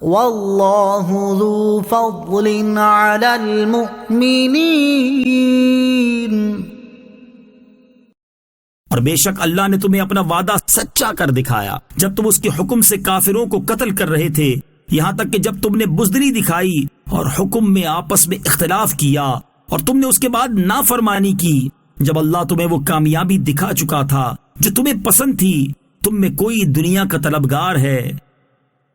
وَاللَّهُ ذُو فَضْلٍ عَلَى الْمُؤْمِنِينَ.
اور بے شک اللہ نے تمہیں اپنا وعدہ سچا کر دکھایا جب تم اس کے حکم سے کافروں کو قتل کر رہے تھے، یہاں تک کہ جب تم نے بزدلی دکھائی اور حکم میں آپس میں اختلاف کیا اور تم نے اس کے بعد نافرمانی کی، جب اللہ تمہیں وہ کامیابی دکھا چکا تھا جو تمہیں پسند تھی، تم میں کوئی دنیا کا طلبگار ہے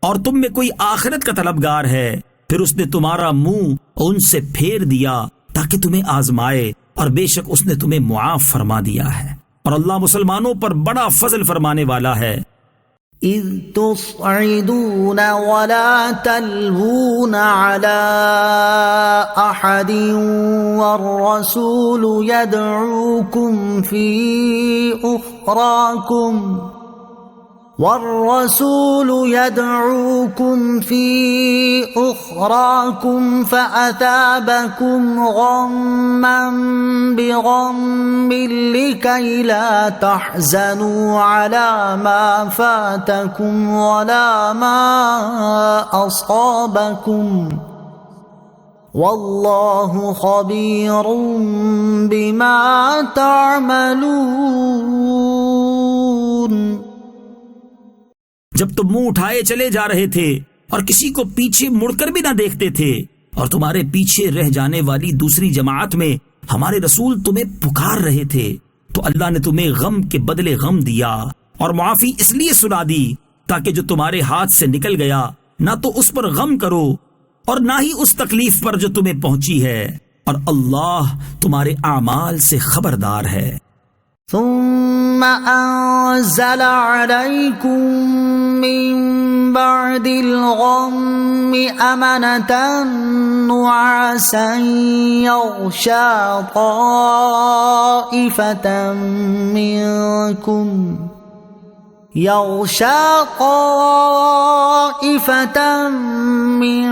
اور تم میں کوئی آخرت کا طلبگار ہے، پھر اس نے تمہارا منہ ان سے پھیر دیا تاکہ تمہیں آزمائے، اور بے شک اس نے تمہیں معاف فرما دیا ہے، اور اللہ مسلمانوں پر بڑا فضل فرمانے والا ہے۔
إذ تصعدون ولا تلوون على أحد والرسول يدعوكم في أخراكم فأثابكم غما بغم لكي لا تحزنوا على ما فاتكم ولا ما أصابكم والله خبير بما تعملون۔
جب تم منہ اٹھائے چلے جا رہے تھے اور کسی کو پیچھے مڑ کر بھی نہ دیکھتے تھے، اور تمہارے پیچھے رہ جانے والی دوسری جماعت میں ہمارے رسول تمہیں پکار رہے تھے، تو اللہ نے تمہیں غم کے بدلے غم دیا اور معافی اس لیے سنا دی تاکہ جو تمہارے ہاتھ سے نکل گیا نہ تو اس پر غم کرو اور نہ ہی اس تکلیف پر جو تمہیں پہنچی ہے، اور اللہ تمہارے اعمال سے خبردار ہے۔
ثم أنزل عليكم من بعد الغم أمنة نعاسا يغشى طائفة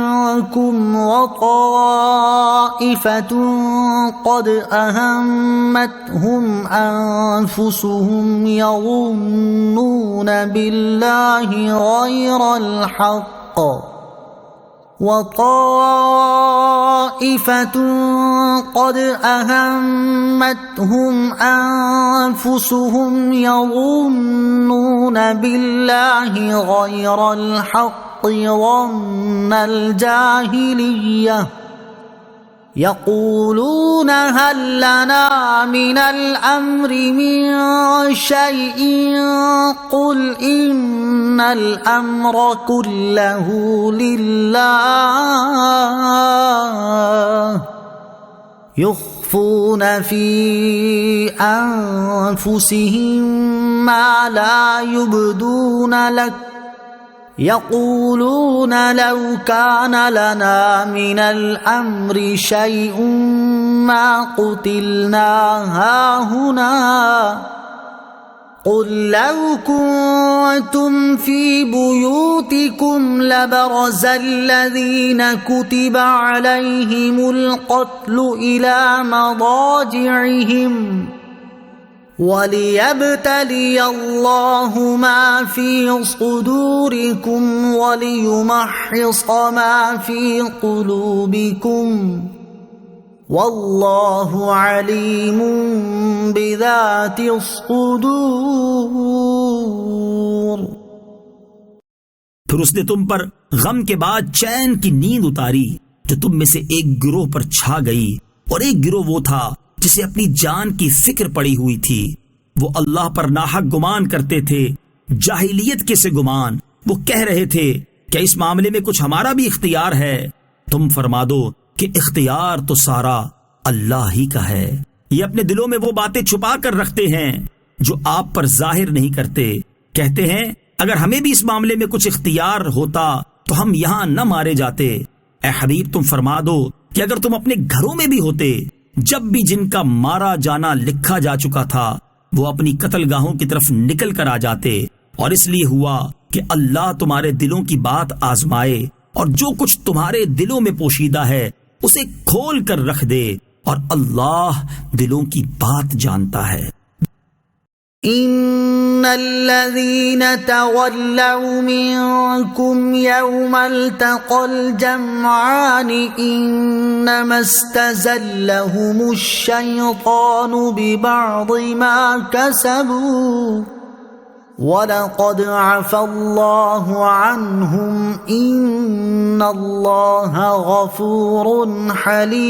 منكم وطائفة قد أهمتهم أنفسهم يظنون بالله غير الحق وطائفة قد أهمتهم أنفسهم يظنون بالله غير الحق ظن الجاهلية يقولون هل لنا من الأمر من شيء قل إن الأمر كله لله يخفون في أنفسهم ما لا يبدون لك يقولون لو كان لنا من الأمر شيء ما قتلنا هاهنا قل لو كنتم في بيوتكم لبرز الذين كتب عليهم القتل إلى مضاجعهم وَلِيَبْتَلِيَ اللَّهُ مَا فِي صُدُورِكُمْ وَلِيُمَحِّصَ مَا فِي قُلُوبِكُمْ وَاللَّهُ عَلِيمٌ بِذَاتِ الصُّدُورِ۔
پھر اس نے تم پر غم کے بعد چین کی نیند اتاری جو تم میں سے ایک گروہ پر چھا گئی، اور ایک گروہ وہ تھا جسے اپنی جان کی فکر پڑی ہوئی تھی، وہ اللہ پر ناحق گمان کرتے تھے، جاہلیت کے سے گمان۔ وہ کہہ رہے تھے کیا اس معاملے میں کچھ ہمارا بھی اختیار ہے؟ تم فرما دو کہ اختیار تو سارا اللہ ہی کا ہے، یہ اپنے دلوں میں وہ باتیں چھپا کر رکھتے ہیں جو آپ پر ظاہر نہیں کرتے۔ کہتے ہیں اگر ہمیں بھی اس معاملے میں کچھ اختیار ہوتا تو ہم یہاں نہ مارے جاتے۔ اے حبیب تم فرما دو کہ اگر تم اپنے گھروں میں بھی ہوتے جب بھی جن کا مارا جانا لکھا جا چکا تھا وہ اپنی قتل گاہوں کی طرف نکل کر آ جاتے، اور اس لیے ہوا کہ اللہ تمہارے دلوں کی بات آزمائے اور جو کچھ تمہارے دلوں میں پوشیدہ ہے اسے کھول کر رکھ دے، اور اللہ دلوں کی بات جانتا ہے۔
ان الذين تولوا منكم يوم التقى الجمعان انما استزلهم الشيطان ببعض ما كسبوا وَلَقَدْ عَفَا اللَّهُ عَنْهُمْ إِنَّ اللَّهَ غَفُورٌ حَلِيمٌ۔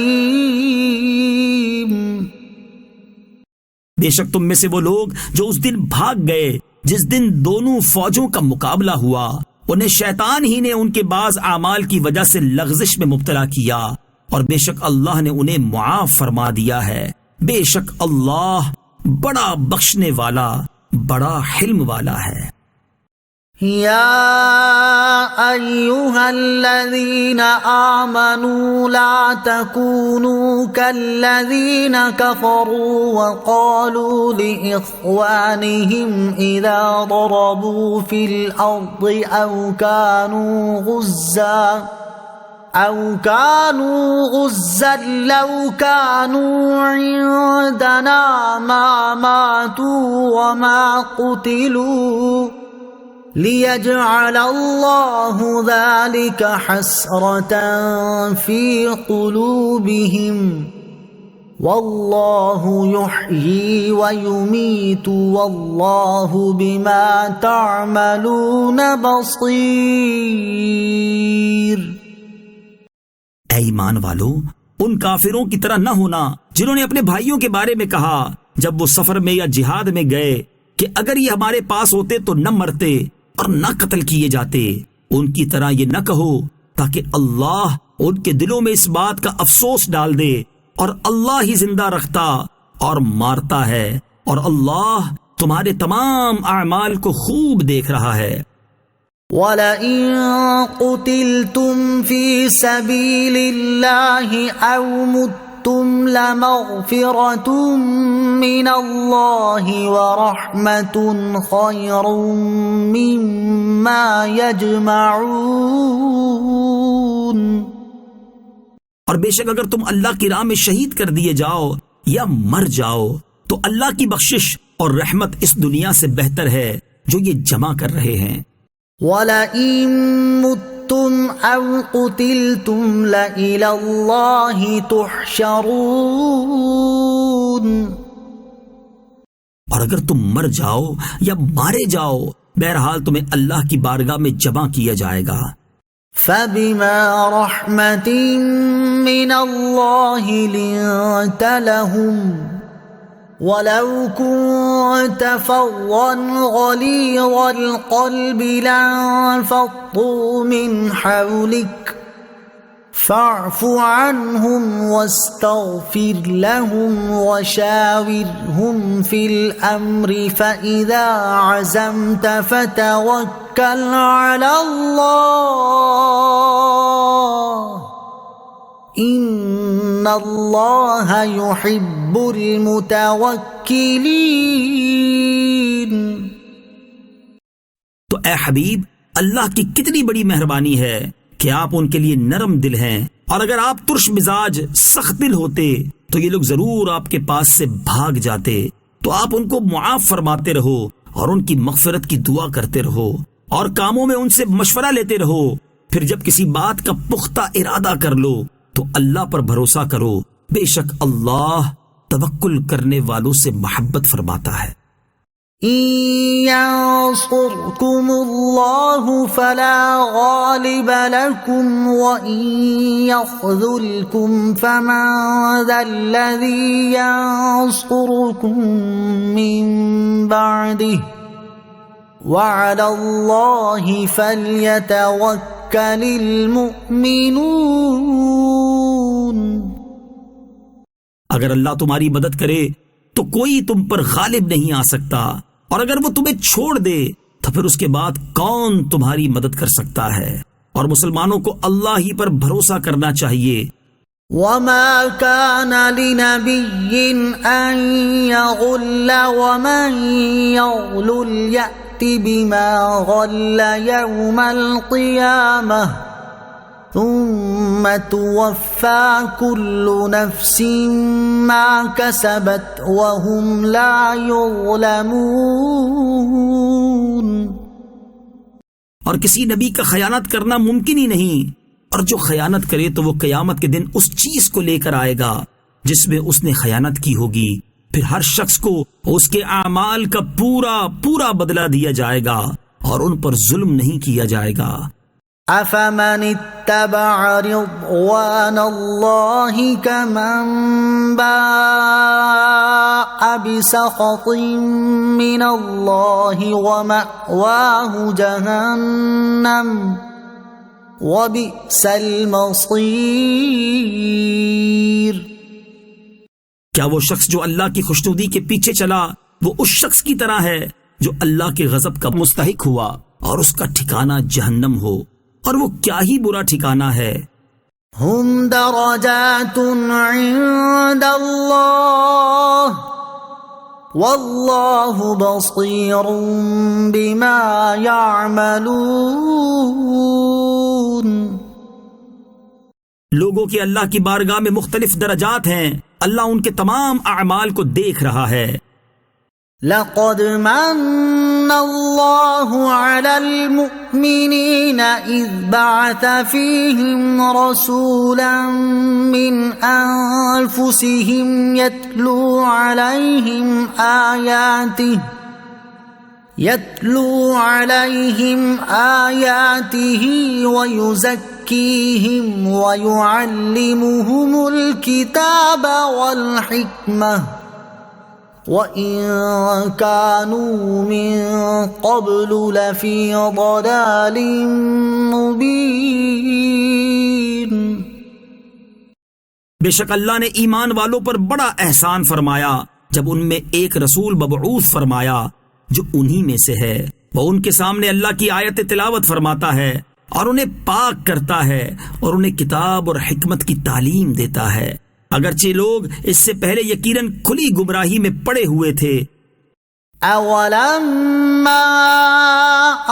بے شک تم میں سے وہ لوگ جو اس دن بھاگ گئے جس دن دونوں فوجوں کا مقابلہ ہوا انہیں شیطان ہی نے ان کے بعض اعمال کی وجہ سے لغزش میں مبتلا کیا، اور بے شک اللہ نے انہیں معاف فرما دیا ہے۔ بے شک اللہ بڑا بخشنے والا، بڑا حلم والا ہے۔
يا أيها الذين آمنوا لا تكونوا كالذين كفروا وقالوا لإخوانهم إذا ضربوا في الأرض أو كانوا غزا لو كانوا عندنا ما ماتوا وما قتلوا ليجعل الله ذلك حسرة في قلوبهم والله يحيي ويميت والله بما تعملون بصير۔
اے ایمان والو، ان کافروں کی طرح نہ ہونا جنہوں نے اپنے بھائیوں کے بارے میں کہا جب وہ سفر میں یا جہاد میں گئے کہ اگر یہ ہمارے پاس ہوتے تو نہ مرتے اور نہ قتل کیے جاتے۔ ان کی طرح یہ نہ کہو تاکہ اللہ ان کے دلوں میں اس بات کا افسوس ڈال دے، اور اللہ ہی زندہ رکھتا اور مارتا ہے، اور اللہ تمہارے تمام اعمال کو خوب دیکھ رہا ہے۔
وَلَئِن قُتِلْتُمْ فِي سَبِيلِ اللَّهِ أَوْ مُتُّمْ لَمَغْفِرَةٌ مِّنَ اللَّهِ وَرَحْمَةٌ خَيْرٌ مِّمَّا يَجْمَعُونَ۔
اور بے شک اگر تم اللہ کی راہ میں شہید کر دیے جاؤ یا مر جاؤ تو اللہ کی بخشش اور رحمت اس دنیا سے بہتر ہے جو یہ جمع کر رہے ہیں۔
وَلَئِن مُتُّمْ أَوْ قُتِلْتُمْ لَإِلَى اللَّهِ تُحْشَرُونَ۔
اور اگر تم مر جاؤ یا مارے جاؤ بہرحال تمہیں اللہ کی بارگاہ میں جمع کیا جائے گا۔
فَبِمَا رَحْمَةٍ مِّنَ اللَّهِ لِنتَ لَهُمْ وَلَوْ كُنتَ فَظًّا غَلِيظَ الْقَلْبِ لَانفَضُّوا مِنْ حَوْلِكَ فَاعْفُ عَنْهُمْ وَاسْتَغْفِرْ لَهُمْ وَشَاوِرْهُمْ فِي الْأَمْرِ فَإِذَا عَزَمْتَ فَتَوَكَّلْ عَلَى اللَّهِ إِنَّ اللَّهَ يُحِبُّ الْمُتَوَكِّلِينَ۔
تو اے حبیب، اللہ کی کتنی بڑی مہربانی ہے کہ آپ ان کے لیے نرم دل ہیں، اور اگر آپ ترش مزاج سخت دل ہوتے تو یہ لوگ ضرور آپ کے پاس سے بھاگ جاتے۔ تو آپ ان کو معاف فرماتے رہو اور ان کی مغفرت کی دعا کرتے رہو، اور کاموں میں ان سے مشورہ لیتے رہو۔ پھر جب کسی بات کا پختہ ارادہ کر لو تو اللہ پر بھروسہ کرو، بے شک اللہ توکل کرنے والوں سے محبت فرماتا ہے۔
إِن يَنصُرْكُمُ اللَّهُ فَلَا غَالِبَ لَكُمْ وَإِن يَخْذُلْكُمْ فَمَن ذَا الَّذِي يَنصُرُكُم مِّن بَعْدِهِ وَعَلَى اللَّهِ فَلْيَتَوَكَّلِ الْمُؤْمِنُونَ۔
اگر اللہ تمہاری مدد کرے تو کوئی تم پر غالب نہیں آ سکتا، اور اگر وہ تمہیں چھوڑ دے تو پھر اس کے بعد کون تمہاری مدد کر سکتا ہے؟ اور مسلمانوں کو اللہ ہی پر بھروسہ کرنا چاہیے۔
وَمَا كَانَ لِنَبِيٍّ أَن يَغُلَّ وَمَن يَغْلُلْ يَأْتِ بِمَا غَلَّ يَوْمَ الْقِيَامَةِ ثُمَّ تُوَفَّى كُلُّ نَفْسٍ مَا كَسَبَتْ وَهُمْ لَا يُظْلَمُونَ۔
اور کسی نبی کا خیانت کرنا ممکن ہی نہیں، اور جو خیانت کرے تو وہ قیامت کے دن اس چیز کو لے کر آئے گا جس میں اس نے خیانت کی ہوگی، پھر ہر شخص کو اس کے اعمال کا پورا پورا بدلہ دیا جائے گا اور ان پر ظلم نہیں کیا جائے گا۔
أفمن اتبع رضوان الله كمن باء بسخط من الله ومأواه جهنم وبئس المصير.
کیا وہ شخص جو اللہ کی خوشنودی کے پیچھے چلا وہ اس شخص کی طرح ہے جو اللہ کے غضب کا مستحق ہوا اور اس کا ٹھکانہ جہنم ہو، اور وہ کیا ہی برا ٹھکانہ ہے.
ہم درجات عند اللہ واللہ بصیر بما یعملون.
لوگوں کے اللہ کی بارگاہ میں مختلف درجات ہیں، اللہ ان کے تمام اعمال کو دیکھ رہا ہے.
لقد من اللہ علی المؤمنین اذ بعث فیہم رسولا من انفسہم یتلو علیہم آیاتہ ویزکیہم ویعلمہم الکتاب والحکمہ وَإِن كَانُوا مِن قَبْلُ لَفِي ضَلَالٍ مُبِينٍ.
بے شک اللہ نے ایمان والوں پر بڑا احسان فرمایا جب ان میں ایک رسول مبعوث فرمایا جو انہی میں سے ہے. وہ ان کے سامنے اللہ کی آیت تلاوت فرماتا ہے اور انہیں پاک کرتا ہے اور انہیں کتاب اور حکمت کی تعلیم دیتا ہے، اگرچہ لوگ اس سے پہلے یقیناً کھلی گمراہی میں پڑے ہوئے تھے.
اولما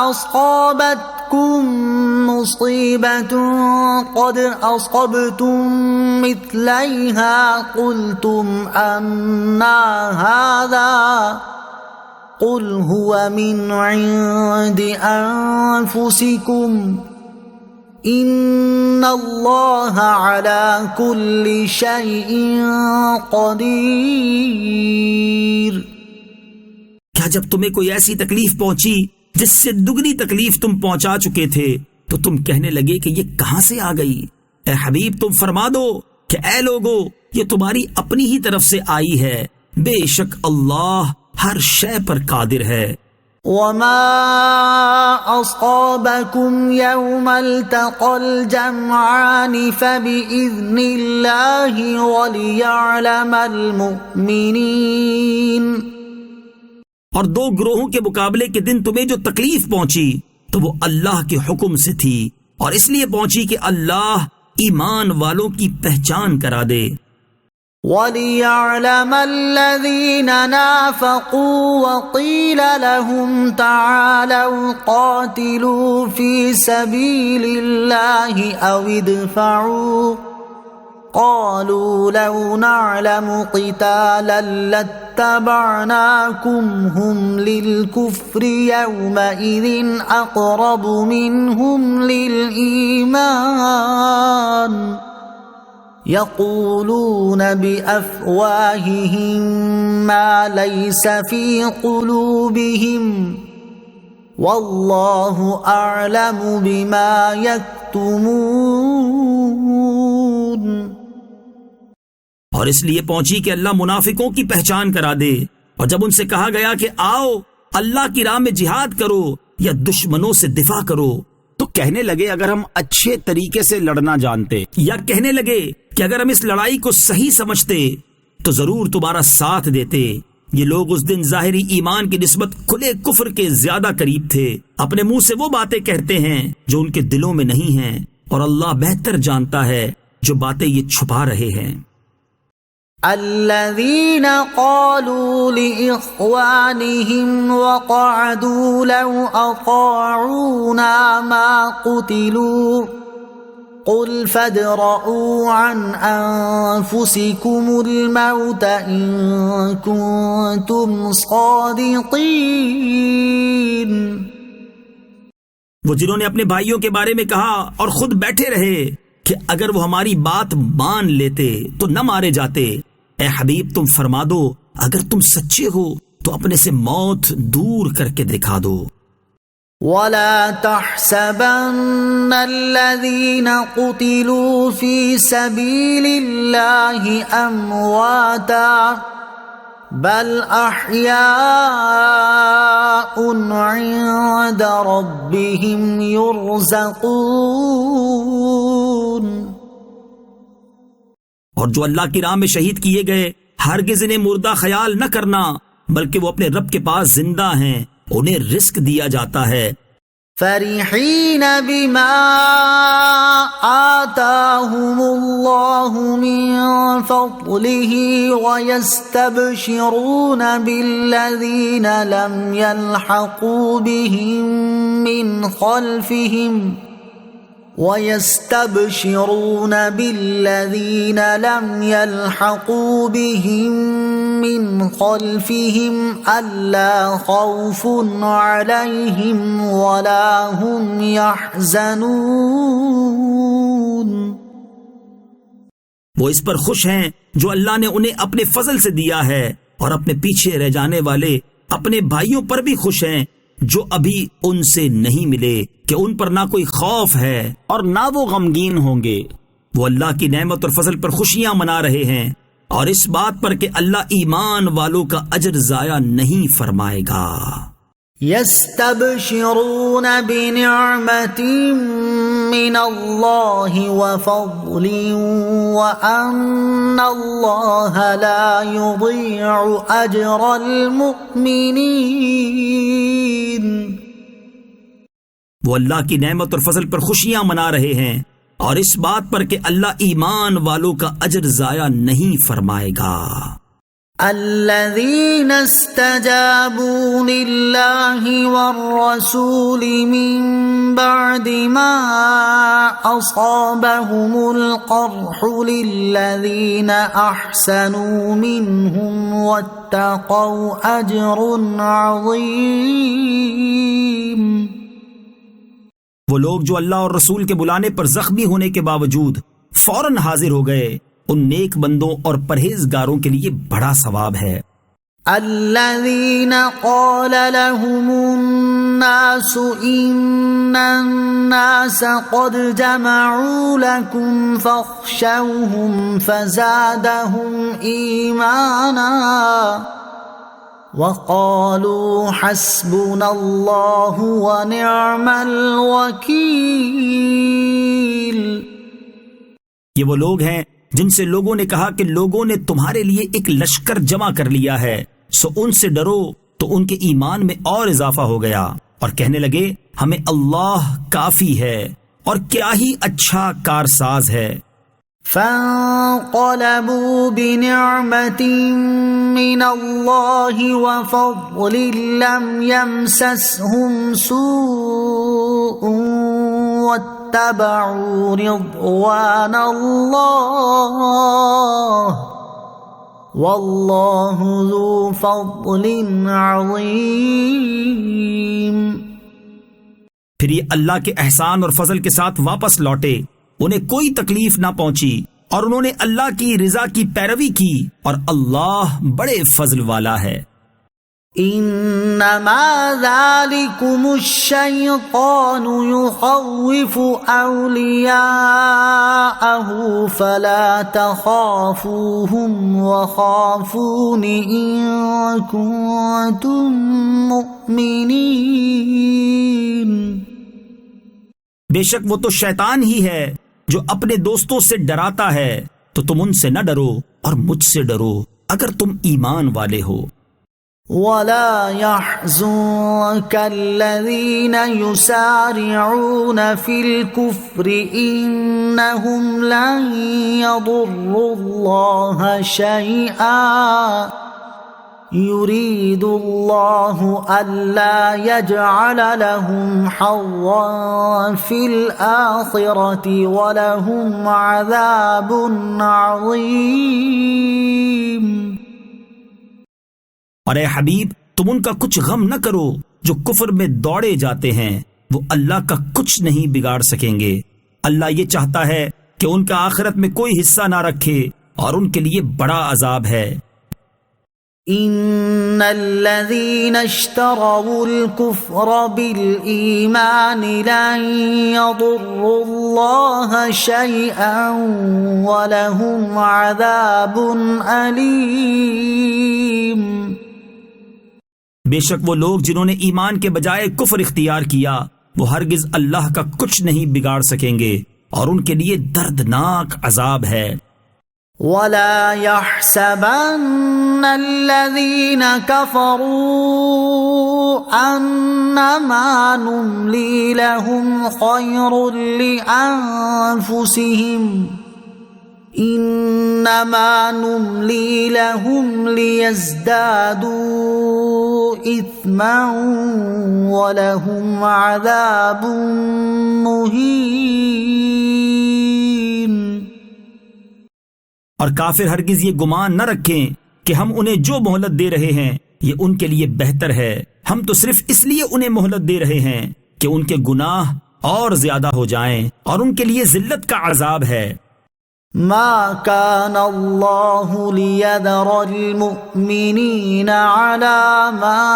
اصابتکم مصیبۃ قد اصبتم مثلیہا قلتم انا ھذا قل هو من عند انفسکم ان اللہ علی کل شیء قدیر.
کیا جب تمہیں کوئی ایسی تکلیف پہنچی جس سے دگنی تکلیف تم پہنچا چکے تھے تو تم کہنے لگے کہ یہ کہاں سے آ گئی؟ اے حبیب تم فرما دو کہ اے لوگو یہ تمہاری اپنی ہی طرف سے آئی ہے، بے شک اللہ ہر شے پر قادر ہے.
وما أصابكم يوم التقى الجمعان فبإذن الله وليعلم المؤمنين.
اور دو گروہوں کے مقابلے کے دن تمہیں جو تکلیف پہنچی تو وہ اللہ کے حکم سے تھی اور اس لیے پہنچی کہ اللہ ایمان والوں کی پہچان کرا دے.
وَلِيَعْلَمَ الَّذِينَ نَافَقُوا وَقِيلَ لَهُمْ تَعَالَوْا قَاتِلُوا فِي سَبِيلِ اللَّهِ أَوِ ادْفَعُوا قَالُوا لَوْ نَعْلَمُ قِتَالًا لَاتَّبَعْنَاكُمْ هُمْ لِلْكُفْرِ يَوْمَئِذٍ أَقْرَبُ مِنْهُمْ لِلْإِيمَانِ يقولون بأفواههم ما ليس في قلوبهم والله أعلم بما يكتمون.
اور اس لیے پہنچی کہ اللہ منافقوں کی پہچان کرا دے، اور جب ان سے کہا گیا کہ آؤ اللہ کی راہ میں جہاد کرو یا دشمنوں سے دفاع کرو تو کہنے لگے اگر ہم اچھے طریقے سے لڑنا جانتے، یا کہنے لگے کہ اگر ہم اس لڑائی کو صحیح سمجھتے تو ضرور تمہارا ساتھ دیتے. یہ لوگ اس دن ظاہری ایمان کی نسبت کھلے کفر کے زیادہ قریب تھے. اپنے منہ سے وہ باتیں کہتے ہیں جو ان کے دلوں میں نہیں ہیں، اور اللہ بہتر جانتا ہے جو باتیں یہ چھپا رہے ہیں.
الذين قالوا لإخوانهم وقعدوا لو أطاعونا ما قتلوا قل فادرءوا عن أنفسكم الموت إن كنتم صادقين.
وہ جنہوں نے اپنے بھائیوں کے بارے میں کہا اور خود بیٹھے رہے کہ اگر وہ ہماری بات مان لیتے تو نہ مارے جاتے. اے حبیب تم فرما دو اگر تم سچے ہو تو اپنے سے موت دور کر کے دکھا دو.
ولا تحسبن الذين قتلوا في سبيل الله أمواتا بل أحياء عند ربهم يرزقون.
اور جو اللہ کی راہ میں شہید کیے گئے ہرگز انہیں مردہ خیال نہ کرنا، بلکہ وہ اپنے رب کے پاس زندہ ہیں، انہیں رزق دیا جاتا ہے.
فرحين بما آتاهم الله من فضله ويستبشرون بالذين لم يلحقوا بهم من خلفهم وَيَسْتَبْشِرُونَ بِالَّذِينَ لَمْ يَلْحَقُوا بِهِمْ مِنْ خَلْفِهِمْ أَلَّا خَوْفٌ عَلَيْهِمْ وَلَا هُمْ يَحْزَنُونَ.
وہ اس پر خوش ہیں جو اللہ نے انہیں اپنے فضل سے دیا ہے، اور اپنے پیچھے رہ جانے والے اپنے بھائیوں پر بھی خوش ہیں جو ابھی ان سے نہیں ملے کہ ان پر نہ کوئی خوف ہے اور نہ وہ غمگین ہوں گے. وہ اللہ کی نعمت اور فضل پر خوشیاں منا رہے ہیں، اور اس بات پر کہ اللہ ایمان والوں کا اجر ضائع نہیں فرمائے گا.
يستبشرون بنعمة من الله وفضل وأن الله لا يضيع أجر المؤمنين.
وہ اللہ کی نعمت اور فضل پر خوشیاں منا رہے ہیں، اور اس بات پر کہ اللہ ایمان والوں کا اجر ضائع نہیں فرمائے گا.
الذين استجابوا لله والرسول من بعد ما أصابهم القرح للذين أحسنوا منهم واتقوا أجر عظيم.
وہ لوگ جو اللہ اور رسول کے بلانے پر زخمی ہونے کے باوجود فوراً حاضر ہو گئے، ان نیک بندوں اور پرہیزگاروں کے لیے بڑا ثواب ہے.
الذين قال لهم الناس إن الناس قد جمعوا لكم فاخشوهم فزادهم إيمانا وقالوا حسبنا الله ونعم الوكيل.
یہ وہ لوگ ہیں جن سے لوگوں نے کہا کہ لوگوں نے تمہارے لیے ایک لشکر جمع کر لیا ہے، سو ان سے ڈرو، تو ان کے ایمان میں اور اضافہ ہو گیا، اور کہنے لگے ہمیں اللہ کافی ہے اور کیا ہی اچھا کارساز ہے.
فانقلبوا بنعمة من الله وفضل لم يمسسهم سوء واتبعوا رضوان الله والله ذو فضل عظيم.
پھر یہ اللہ کے احسان اور فضل کے ساتھ واپس لوٹے، انہیں کوئی تکلیف نہ پہنچی، اور انہوں نے اللہ کی رضا کی پیروی کی، اور اللہ بڑے فضل والا ہے.
انما ذلكم الشيطان يخوف اولياءه فلا تخافوهم وخافون ان كنتم مؤمنين.
بے شک وہ تو شیطان ہی ہے جو اپنے دوستوں سے ڈراتا ہے، تو تم ان سے نہ ڈرو اور مجھ سے ڈرو اگر تم ایمان والے ہو.
وَلَا يَحْزُنكَ الَّذِينَ يُسَارِعُونَ فِي الْكُفْرِ إِنَّهُمْ لَن يَضُرُّوا اللَّهَ شَيْئًا يُرِيدُ اللَّهُ أَلَّا يَجْعَلَ لَهُمْ حَظًّا فِي الْآخِرَةِ وَلَهُمْ عَذَابٌ عَظِيمٌ.
اور اے حبیب تم ان کا کچھ غم نہ کرو جو کفر میں دوڑے جاتے ہیں، وہ اللہ کا کچھ نہیں بگاڑ سکیں گے. اللہ یہ چاہتا ہے کہ ان کا آخرت میں کوئی حصہ نہ رکھے، اور ان کے لیے بڑا عذاب ہے.
ان الذين اشتروا الكفر بالإيمان لن يضروا الله شيئا ولهم عذاب أليم۔
بے شک وہ لوگ جنہوں نے ایمان کے بجائے کفر اختیار کیا وہ ہرگز اللہ کا کچھ نہیں بگاڑ سکیں گے اور ان کے لیے دردناک عذاب ہے۔
وَلَا يَحْسَبَنَّ الَّذِينَ كَفَرُوا أَنَّمَا نُمْلِي لَهُمْ خَيْرٌ لِأَنفُسِهِمْ إِنَّمَا نُمْلِي لَهُمْ لِيَزْدَادُوا إِثْمًا وَلَهُمْ عَذَابٌ مُهِينٌ۔
اور کافر ہرگز یہ گمان نہ رکھیں کہ ہم انہیں جو مہلت دے رہے ہیں یہ ان کے لیے بہتر ہے، ہم تو صرف اس لیے انہیں مہلت دے رہے ہیں کہ ان کے گناہ اور زیادہ ہو جائیں اور ان کے لیے ذلت کا عذاب ہے۔
ما كان الله ليذر المؤمنين على ما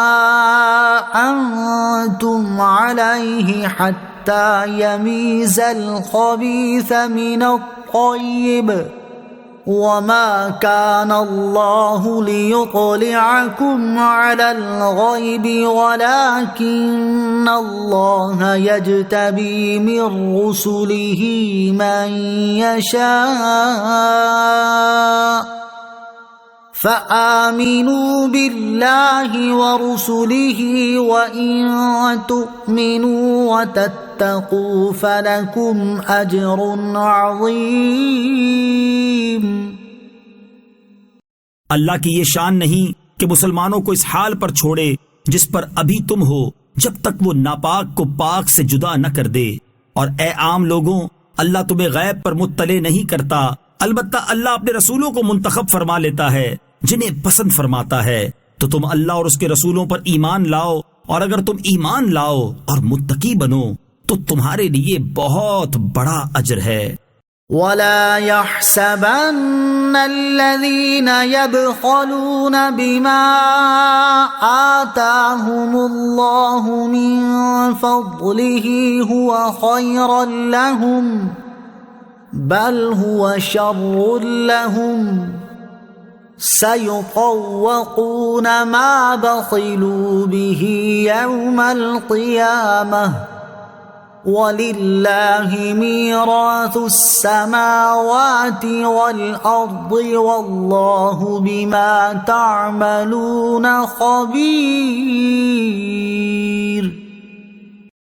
أنتم عليه حتى يميز الخبيث من الطيب وما كان الله ليطلعكم على الغيب ولكن الله يجتبي من رسله من يشاء فآمنوا بالله ورسله وإن تؤمنوا وتتقوا فلكم أجر عظيم۔
اللہ کی یہ شان نہیں کہ مسلمانوں کو اس حال پر چھوڑے جس پر ابھی تم ہو جب تک وہ ناپاک کو پاک سے جدا نہ کر دے، اور اے عام لوگوں اللہ تمہیں غیب پر مطلع نہیں کرتا، البتہ اللہ اپنے رسولوں کو منتخب فرما لیتا ہے جنہیں پسند فرماتا ہے، تو تم اللہ اور اس کے رسولوں پر ایمان لاؤ، اور اگر تم ایمان لاؤ اور متقی بنو تو تمہارے لیے بہت بڑا اجر ہے۔
وَلَا يَحْسَبَنَّ الَّذِينَ يَبْخَلُونَ بِمَا آتَاهُمُ اللَّهُ مِنْ فَضْلِهِ هُوَ خَيْرًا لَهُمْ بَلْ هُوَ شَرٌّ لَهُمْ سَيُطَوَّقُونَ مَا بَخِلُوا بِهِ يَوْمَ الْقِيَامَةِ وَلِلَّهِ مِيرَاثُ السَّمَاوَاتِ وَالْأَرْضِ وَاللَّهُ بِمَا تَعْمَلُونَ خَبِيرٌ۔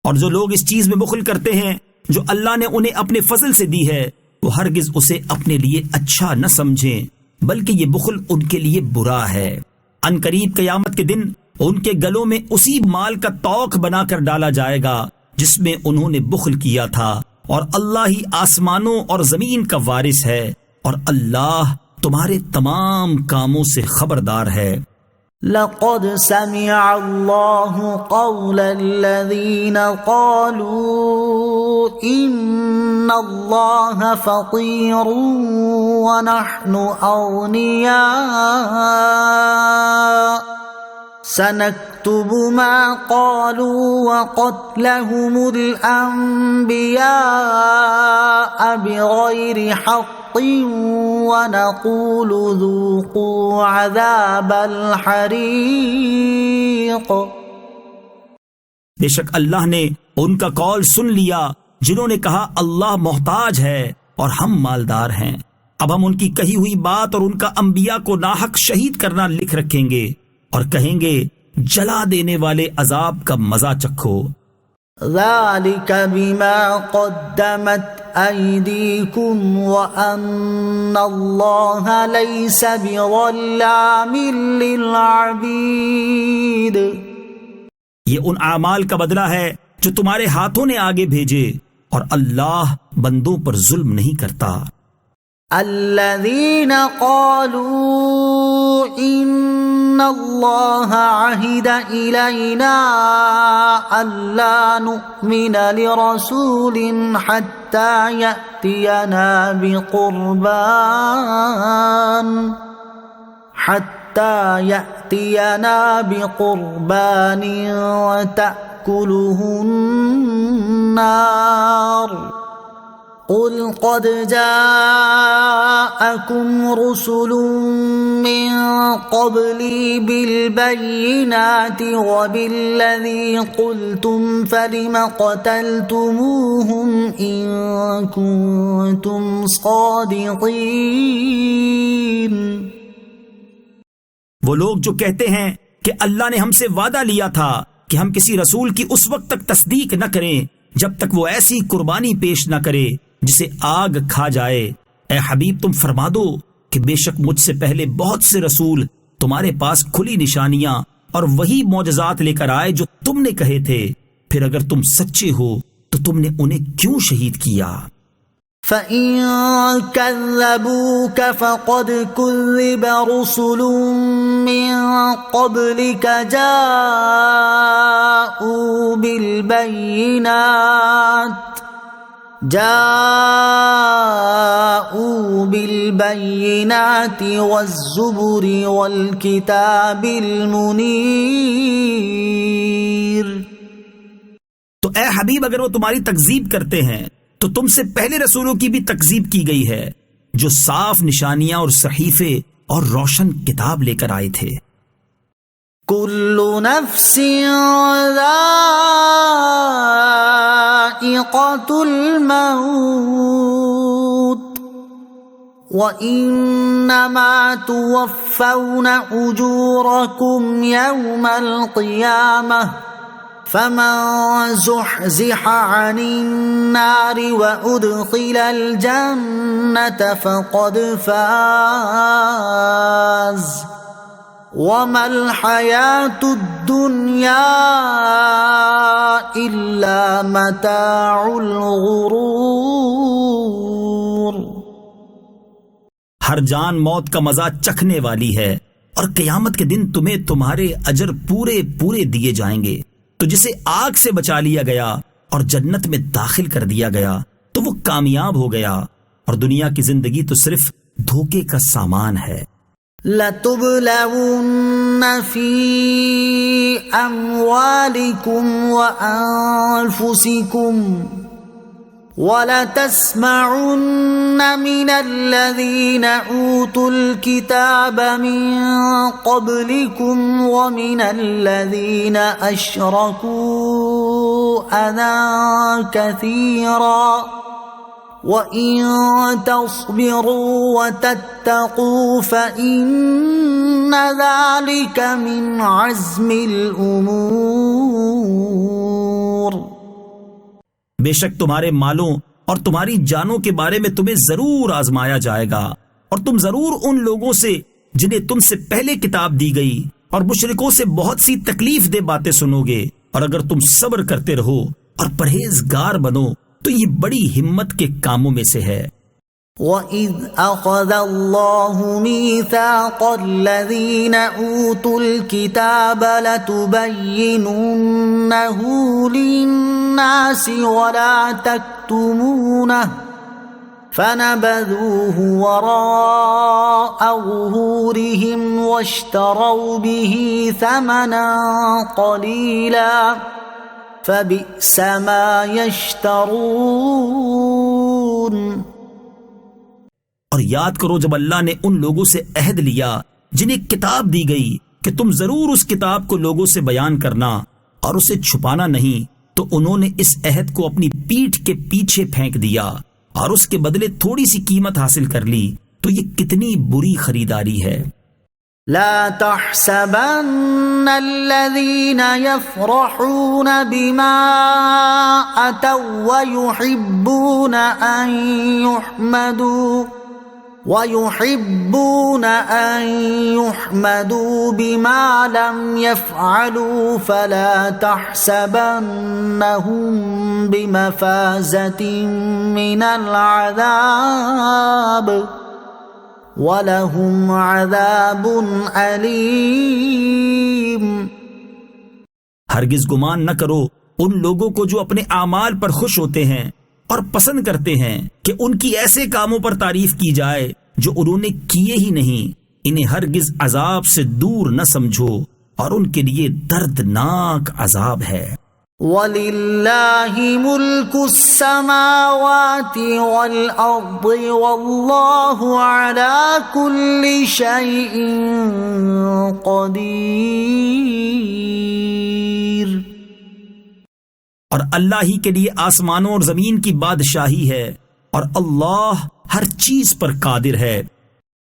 اور جو لوگ اس چیز میں بخل کرتے ہیں جو اللہ نے انہیں اپنے فضل سے دی ہے وہ ہرگز اسے اپنے لیے اچھا نہ سمجھیں بلکہ یہ بخل ان کے لیے برا ہے۔ ان قریب قیامت کے دن ان کے گلوں میں اسی مال کا توق بنا کر ڈالا جائے گا جس میں انہوں نے بخل کیا تھا، اور اللہ ہی آسمانوں اور زمین کا وارث ہے، اور اللہ تمہارے تمام کاموں سے خبردار ہے۔
لقد سمع الله قول الذين قالوا إن الله فقير ونحن أغنياء سنكتب ما قالوا وقتلهم الأنبياء بغير حق ونقول ذوقوا عذاب الحريق۔
بے شک اللہ نے ان کا قول سن لیا جنہوں نے کہا اللہ محتاج ہے اور ہم مالدار ہیں، اب ہم ان کی کہی ہوئی بات اور ان کا انبیاء کو ناحق شہید کرنا لکھ رکھیں گے اور کہیں گے جلا دینے والے عذاب کا مزہ چکھو۔
ذَلِكَ بِمَا قَدَّمَتْ أَيْدِيكُمْ وَأَنَّ اللَّهَ لَيْسَ بِظَلَّامٍ لِلْعَبِيدِ۔
یہ ان اعمال کا بدلہ ہے جو تمہارے ہاتھوں نے آگے بھیجے، اور اللہ بندوں پر ظلم نہیں کرتا۔
الذين قالوا إن الله عهد إلينا ألا نؤمن لرسول حتى يأتينا حتى يأتينا بقربان تأكله النار قل قد جاءكم رسل من قبلي بالبينات وبالذي قلتم فلم قتلتموهم إن كنتم صادقين۔
وہ لوگ جو کہتے ہیں کہ اللہ نے ہم سے وعدہ لیا تھا کہ ہم کسی رسول کی اس وقت تک تصدیق نہ کریں جب تک وہ ایسی قربانی پیش نہ کرے جسے آگ کھا جائے، اے حبیب تم فرما دو کہ بے شک مجھ سے پہلے بہت سے رسول تمہارے پاس کھلی نشانیاں اور وہی معجزات لے کر آئے جو تم نے کہے تھے، پھر اگر تم سچے ہو تو تم نے انہیں کیوں شہید کیا؟
فَإِن كَذَّبُوكَ فَقَدْ كُذِّبَ رُسُلٌ مِّن قَبْلِكَ جَاءُوا بِالْبَيِّنَاتِ وَالزُّبُرِ وَالْكِتَابِ الْمُنِيرِ۔
تو اے حبیب اگر وہ تمہاری تکذیب کرتے ہیں تو تم سے پہلے رسولوں کی بھی تکذیب کی گئی ہے جو صاف نشانیاں اور صحیفے اور روشن کتاب لے کر آئے تھے۔
کل نفس ذائقۃ الموت وَإِنَّمَا تُوَفَّوْنَ أُجُورَكُمْ يَوْمَ الْقِيَامَةِ فَمَنْ زُحْزِحَ عَنِ النَّارِ وَأُدْخِلَ الْجَنَّةَ فَقَدْ فَازَ وَمَا الْحَيَاةُ الدُّنْيَا إِلَّا مَتَاعُ الْغُرُورِ۔
ہر جان موت کا مزہ چکھنے والی ہے اور قیامت کے دن تمہیں تمہارے اجر پورے پورے دیے جائیں گے۔ تو جسے آگ سے بچا لیا گیا اور جنت میں داخل کر دیا گیا تو وہ کامیاب ہو گیا، اور دنیا کی زندگی تو صرف دھوکے کا سامان ہے۔
لَتُبْلَوُنَّ فِي أَمْوَالِكُمْ وَأَنفُسِكُمْ وَلَتَسْمَعُنَّ مِنَ الَّذِينَ أُوتُوا الْكِتَابَ مِنْ قَبْلِكُمْ وَمِنَ الَّذِينَ أَشْرَكُوا أَذًى كَثِيرًا وَإِن تَصْبِرُوا وَتَتَّقُوا فَإِنَّ ذَلِكَ مِنْ عَزْمِ الْأُمُورِ۔
بے شک تمہارے مالوں اور تمہاری جانوں کے بارے میں تمہیں ضرور آزمایا جائے گا، اور تم ضرور ان لوگوں سے جنہیں تم سے پہلے کتاب دی گئی اور مشرکوں سے بہت سی تکلیف دہ باتیں سنو گے، اور اگر تم صبر کرتے رہو اور پرہیزگار بنو تو یہ بڑی ہمت کے کاموں میں سے ہے۔
وَإِذْ أَخَذَ اللَّهُ مِيثَاقَ الَّذِينَ أُوتُوا الْكِتَابَ لَتُبَيِّنُنَّهُ لِلنَّاسِ وَلَا تَكْتُمُونَهُ فَنَبَذُوهُ وَرَاءَ ظُهُورِهِمْ وَاشْتَرَوْا بِهِ ثَمَنًا قَلِيلًا فَبِئْسَ مَا يَشْتَرُونَ۔
اور یاد کرو جب اللہ نے ان لوگوں سے عہد لیا جنہیں کتاب دی گئی کہ تم ضرور اس کتاب کو لوگوں سے بیان کرنا اور اسے چھپانا نہیں، تو انہوں نے اس عہد کو اپنی پیٹھ کے پیچھے پھینک دیا اور اس کے بدلے تھوڑی سی قیمت حاصل کر لی، تو یہ کتنی بری خریداری ہے۔
لا تحسبن الذين يفرحون بما أتوا ويحبون أن يحمدوا بما لم يفعلوا فلا تحسبنهم بمفازة من العذاب وَلَهُمْ عَذَابٌ عَلِيمٌ۔
ہرگز گمان نہ کرو ان لوگوں کو جو اپنے اعمال پر خوش ہوتے ہیں اور پسند کرتے ہیں کہ ان کی ایسے کاموں پر تعریف کی جائے جو انہوں نے کیے ہی نہیں، انہیں ہرگز عذاب سے دور نہ سمجھو اور ان کے لیے دردناک عذاب ہے۔
وَلِلَّهِ مُلْكُ السَّمَاوَاتِ وَالْأَرْضِ وَاللَّهُ عَلَى كُلِّ شَيْءٍ قَدِيرٌ۔
اور اللہ ہی کے لیے آسمانوں اور زمین کی بادشاہی ہے اور اللہ ہر چیز پر قادر ہے۔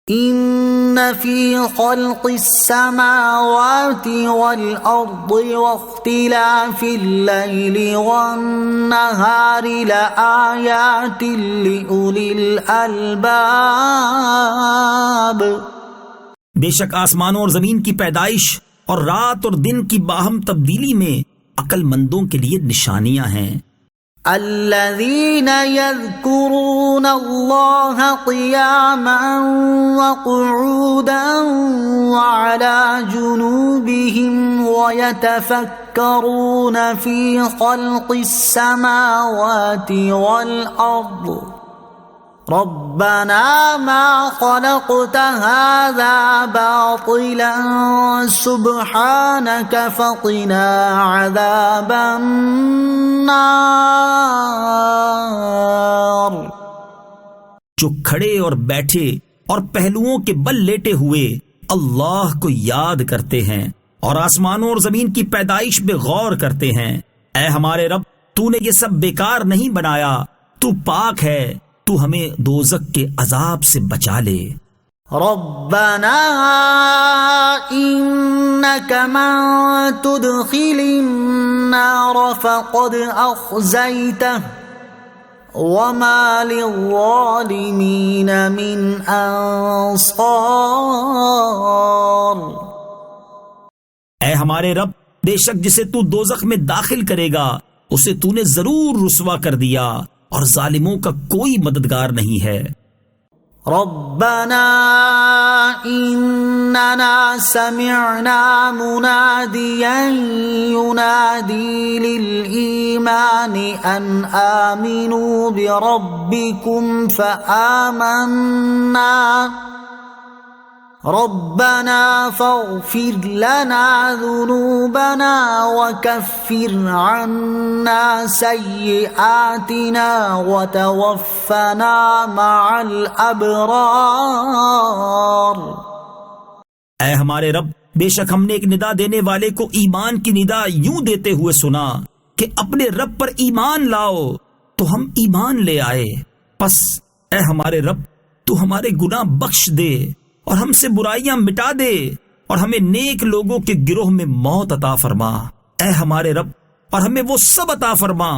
ان فی خلق السماوات والارض واختلاف اللیل والنہار لآیات لأولی الالباب۔
بے شک آسمانوں اور زمین کی پیدائش اور رات اور دن کی باہم تبدیلی میں عقل مندوں کے لیے نشانیاں ہیں۔
الذين يذكرون الله قياما وقعودا وعلى جنوبهم ويتفكرون في خلق السماوات والأرض ربنا ما خلقت هذا باطلا سبحانك فقنا عذاب النار۔
جو کھڑے اور بیٹھے اور پہلوؤں کے بل لیٹے ہوئے اللہ کو یاد کرتے ہیں اور آسمانوں اور زمین کی پیدائش پہ غور کرتے ہیں، اے ہمارے رب تو نے یہ سب بیکار نہیں بنایا، تو پاک ہے، تو ہمیں دوزخ کے عذاب سے بچا لے۔
ربنا انك من تدخل النار فقد اخزيته وما للظالمين من انصار۔
اے ہمارے رب، بے شک جسے تو دوزخ میں داخل کرے گا اسے تو نے ضرور رسوا کر دیا اور ظالموں کا کوئی مددگار نہیں ہے۔
ربنا اننا سمعنا مناديا ينادي للإيمان ان آمنوا بربكم فآمنا ربنا فاغفر لنا ذنوبنا وكفر عنا سيئاتنا وتوفنا مع الأبرار۔
اے ہمارے رب، بے شک ہم نے ایک ندا دینے والے کو ایمان کی ندا یوں دیتے ہوئے سنا کہ اپنے رب پر ایمان لاؤ، تو ہم ایمان لے آئے، پس اے ہمارے رب تو ہمارے گناہ بخش دے اور ہم سے برائیاں مٹا دے اور ہمیں نیک لوگوں کے گروہ میں موت عطا فرما۔ اے ہمارے رب، اور ہمیں وہ سب عطا فرما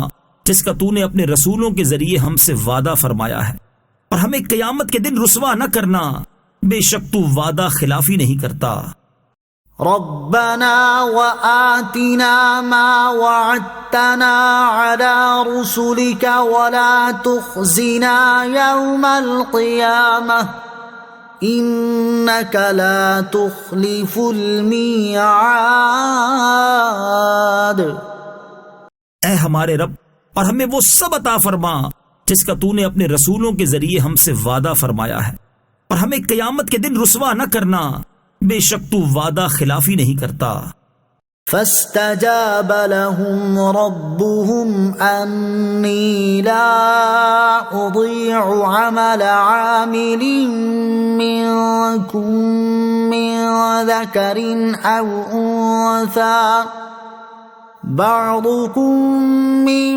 جس کا تو نے اپنے رسولوں کے ذریعے ہم سے وعدہ فرمایا ہے، اور ہمیں قیامت کے دن رسوا نہ کرنا، بے شک تو وعدہ خلافی نہیں کرتا۔
ربنا وآتنا ما وعدتنا على رسلك ولا تخزنا يوم القيامة انك لا تخلف الميعاد۔
اے ہمارے رب، اور ہمیں وہ سب عطا فرما جس کا تو نے اپنے رسولوں کے ذریعے ہم سے وعدہ فرمایا ہے، اور ہمیں قیامت کے دن رسوا نہ کرنا، بے شک تو وعدہ خلافی نہیں کرتا۔
فاستجاب لهم ربهم أني لا أضيع عمل عامل منكم من ذكر أو أنثى بعضكم من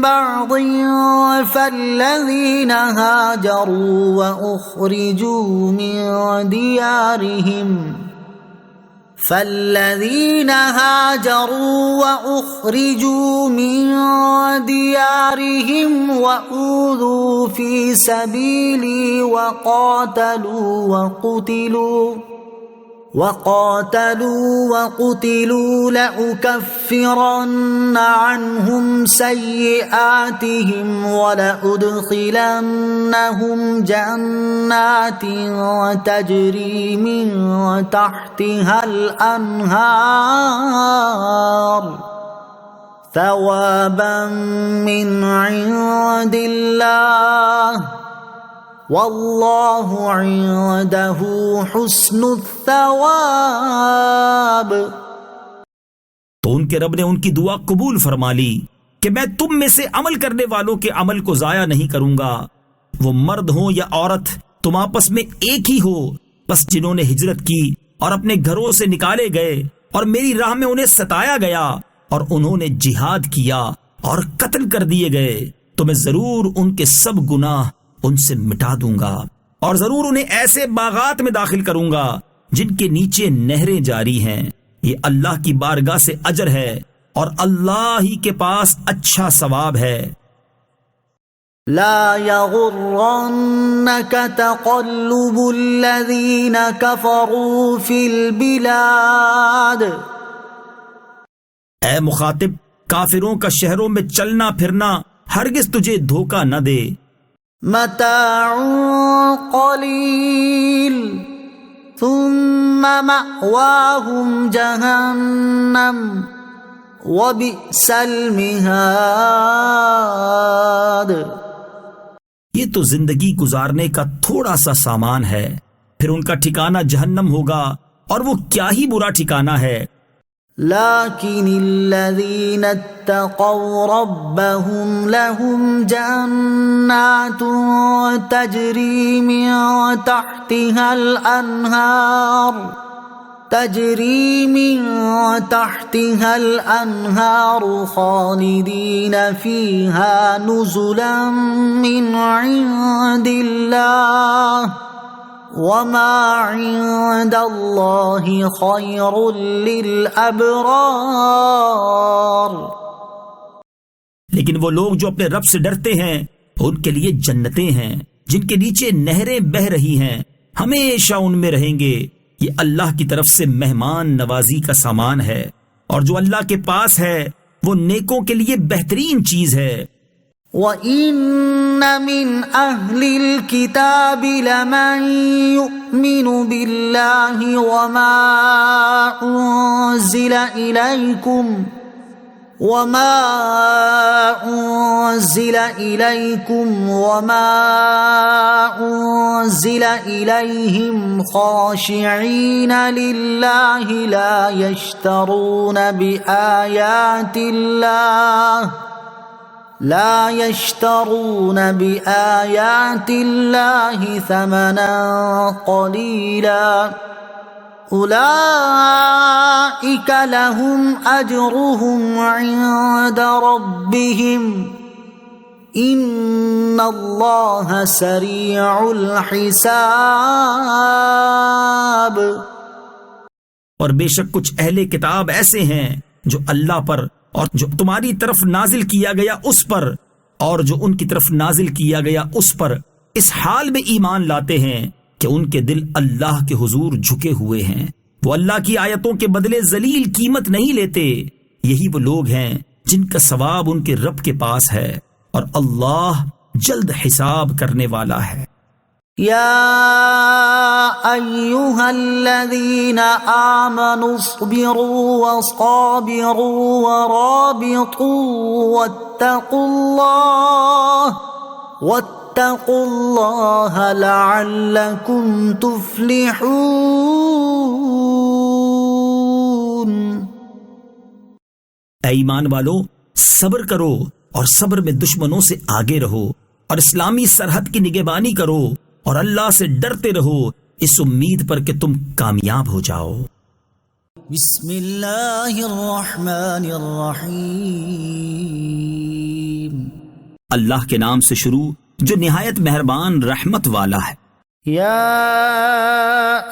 بعض فالذين هاجروا وأخرجوا من ديارهم وأوذوا في سبيلي وقاتلوا لأكفرن عنهم سيئاتهم ولأدخلنهم جنات تجري من تحتها الأنهار ثوابا من عند الله واللہ عندہ حسن الثواب.
تو ان کے رب نے ان کی دعا قبول فرما لی کہ میں تم میں سے عمل کرنے والوں کے عمل کو ضائع نہیں کروں گا، وہ مرد ہوں یا عورت، تم آپس میں ایک ہی ہو. بس جنہوں نے ہجرت کی اور اپنے گھروں سے نکالے گئے اور میری راہ میں انہیں ستایا گیا اور انہوں نے جہاد کیا اور قتل کر دیے گئے، تو میں ضرور ان کے سب گناہ ان سے مٹا دوں گا، اور ضرور انہیں ایسے باغات میں داخل کروں گا جن کے نیچے نہریں جاری ہیں. یہ اللہ کی بارگاہ سے اجر ہے اور اللہ ہی کے پاس اچھا ثواب ہے.
لا يغرنك تقلب الذين كفروا في البلاد.
اے مخاطب، کافروں کا شہروں میں چلنا پھرنا ہرگز تجھے دھوکہ نہ دے.
متاع قلیل ثم مأواهم جہنم وبئس المہاد.
یہ تو زندگی گزارنے کا تھوڑا سا سامان ہے، پھر ان کا ٹھکانہ جہنم ہوگا، اور وہ کیا ہی برا ٹھکانہ ہے.
لیکن الذین اتقوا ربهم لهم جنات تجری من تحتها الانہار خالدین فیہا نزلا من عند اللہ وما عند اللہ خیر للابرار.
لیکن وہ لوگ جو اپنے رب سے ڈرتے ہیں ان کے لیے جنتیں ہیں جن کے نیچے نہریں بہ رہی ہیں، ہمیشہ ان میں رہیں گے. یہ اللہ کی طرف سے مہمان نوازی کا سامان ہے، اور جو اللہ کے پاس ہے وہ نیکوں کے لیے بہترین چیز ہے.
وَإِنَّ مِنْ أَهْلِ الْكِتَابِ لَمَنْ يُؤْمِنُ بِاللَّهِ وَمَا أُنزِلَ إِلَيْكُمْ وَمَا أُنزِلَ إِلَيْهِمْ خَاشِعِينَ لِلَّهِ لَا يَشْتَرُونَ بِآيَاتِ اللَّهِ ثَمَنًا قَلِيلًا أُولَئِكَ لَهُمْ أَجْرُهُمْ عِندَ رَبِّهِمْ إِنَّ اللَّهَ سَرِيعُ الْحِسَابِ.
اور بے شک کچھ اہل کتاب ایسے ہیں جو اللہ پر اور جو تمہاری طرف نازل کیا گیا اس پر اور جو ان کی طرف نازل کیا گیا اس پر اس حال میں ایمان لاتے ہیں کہ ان کے دل اللہ کے حضور جھکے ہوئے ہیں، وہ اللہ کی آیتوں کے بدلے ذلیل قیمت نہیں لیتے. یہی وہ لوگ ہیں جن کا ثواب ان کے رب کے پاس ہے، اور اللہ جلد حساب کرنے والا ہے.
یا ایھا الذین آمنوا اصبروا وصابروا ورابطوا واتقوا اللہ لعلکم تفلحون.
اے ایمان والو، صبر کرو اور صبر میں دشمنوں سے آگے رہو، اور اسلامی سرحد کی نگہبانی کرو، اور اللہ سے ڈرتے رہو اس امید پر کہ تم کامیاب ہو جاؤ.
بسم اللہ الرحمن الرحیم.
اللہ کے نام سے شروع جو نہایت مہربان رحمت والا ہے.
یا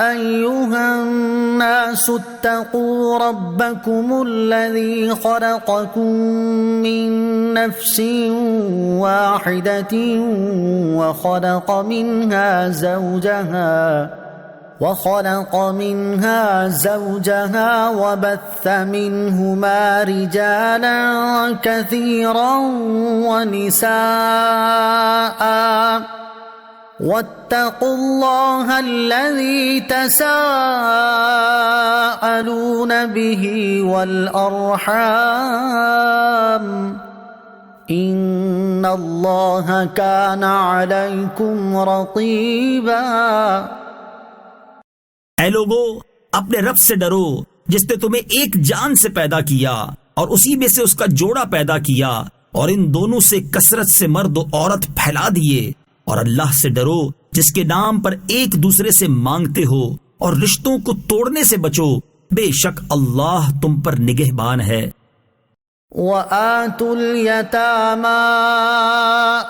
ایھا الناس اتقوا ربکم الذی خلقکم من نفس واحدۃ وخلق منها زوجها وبث منهما رجالا كثيرا ونساء واتقوا الله الذي تساءلون به والأرحام إن اللہ کان علیکم رقیبا۔
اے لوگو، اپنے رب سے ڈرو جس نے تمہیں ایک جان سے پیدا کیا اور اسی میں سے اس کا جوڑا پیدا کیا، اور ان دونوں سے کثرت سے مرد و عورت پھیلا دیے، اور اللہ سے ڈرو جس کے نام پر ایک دوسرے سے مانگتے ہو، اور رشتوں کو توڑنے سے بچو، بے شک اللہ تم پر نگہبان ہے۔
وَآتُوا الْيَتَامَى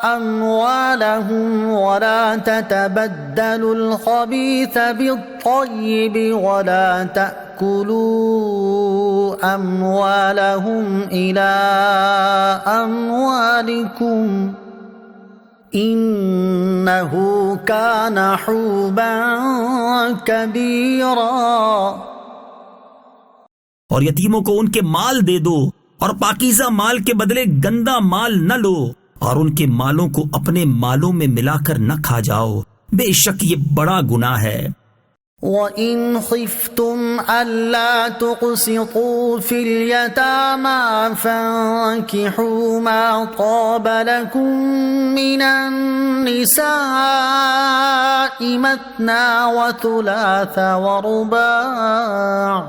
أَمْوَالَهُمْ وَلَا تَتَبَدَّلُوا الْخَبِيثَ بِالطَّيِّبِ وَلَا تَأْكُلُوا أَمْوَالَهُمْ إِلَىٰ أَمْوَالِكُمْ إِنَّهُ كَانَ حُوبًا كَبِيرًا۔
اور یتیموں کو ان کے مال دے دو، اور پاکیزہ مال کے بدلے گندا مال نہ لو، اور ان کے مالوں کو اپنے مالوں میں ملا کر نہ کھا جاؤ، بے شک یہ بڑا گناہ ہے۔
وَإِنْ خِفْتُمْ أَلَّا تُقْسِطُوا فِي الْيَتَامَى فَانكِحُوا مَا طَابَ لَكُم مِّنَ النِّسَاءِ مَثْنَىٰ وَثُلَاثَ وَرُبَاعَ،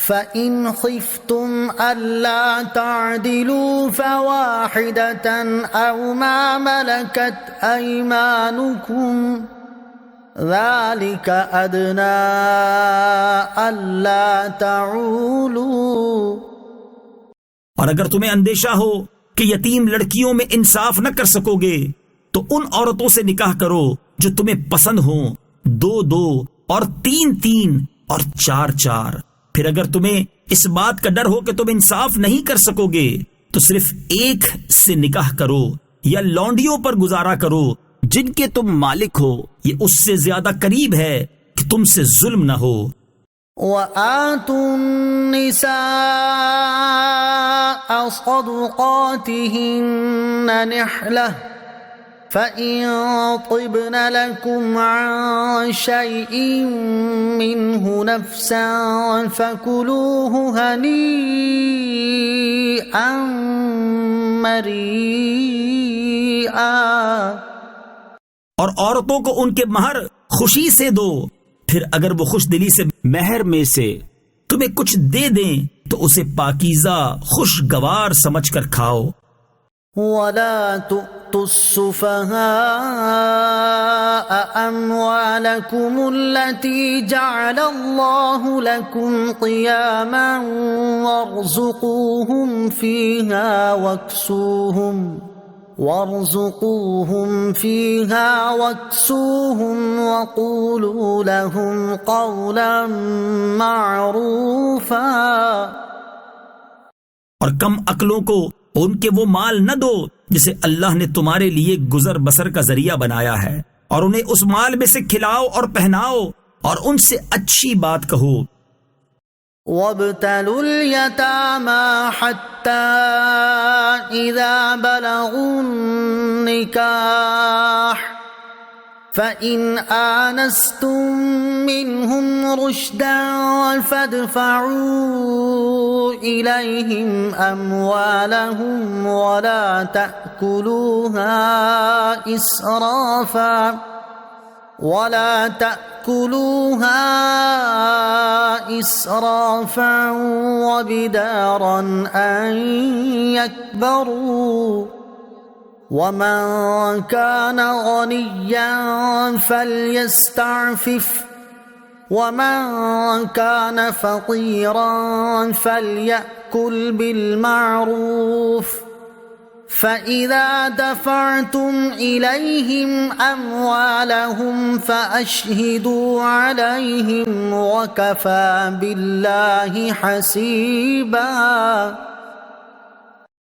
فَإِنْ خِفْتُمْ أَلَّا تَعْدِلُوا فَوَاحِدَةً أَوْ مَا مَلَكَتْ أَيْمَانُكُمْ ذَلِكَ أَدْنَىٰ أَلَّا تَعُولُوا۔
اور اگر تمہیں اندیشہ ہو کہ یتیم لڑکیوں میں انصاف نہ کر سکو گے تو ان عورتوں سے نکاح کرو جو تمہیں پسند ہوں، 2 اور 3 اور 4۔ پھر اگر تمہیں اس بات کا ڈر ہو کہ تم انصاف نہیں کر سکو گے تو صرف ایک سے نکاح کرو، یا لونڈیوں پر گزارا کرو جن کے تم مالک ہو، یہ اس سے زیادہ قریب ہے کہ تم سے ظلم نہ ہو۔
وَآتُوا النِّسَاءَ صَدُقَاتِهِنَّ نِحْلَةً فَإِن طِبْنَ لَكُمْ عَن شَيْءٍ مِّنْهُ نَفْسًا فَكُلُوهُ هَنِيئًا مَّرِيئًا۔
اور عورتوں کو ان کے مہر خوشی سے دو، پھر اگر وہ خوش دلی سے مہر میں سے تمہیں کچھ دے دیں تو اسے پاکیزہ خوشگوار سمجھ کر کھاؤ۔
وَلَا تُؤْتُوا السُّفَهَاءَ أَمْوَالَكُمُ الَّتِي جَعَلَ اللَّهُ لَكُمْ قِيَامًا وَارْزُقُوهُمْ فِيهَا وَاكْسُوهُمْ وَقُولُوا لَهُمْ قَوْلًا مَّعْرُوفًا۔
اور کم عقلوں کو ان کے وہ مال نہ دو جسے اللہ نے تمہارے لیے گزر بسر کا ذریعہ بنایا ہے، اور انہیں اس مال میں سے کھلاؤ اور پہناؤ، اور ان سے اچھی بات کہو۔
وَابْتَلُوا الْيَتَامَى حَتَّى إِذَا بَلَغُوا النِّكَاحَ فَإِنْ آنَسْتُم مِّنْهُمْ رُشْدًا فَادْفَعُوا إِلَيْهِمْ أَمْوَالَهُمْ وَلَا تَأْكُلُوهَا إِسْرَافًا وَبِدَارًا أَن يَكْبَرُوا، وَمَن كَانَ غَنِيًّا فَلْيَسْتَعْفِفْ، وَمَن كَانَ فَقِيرًا فَلْيَأْكُلْ بِالْمَعْرُوفِ، فَإِذَا دَفَعْتُمْ إِلَيْهِمْ أَمْوَالَهُمْ فَأَشْهِدُوا عَلَيْهِمْ وَكَفَى بِاللَّهِ حَسِيبًا۔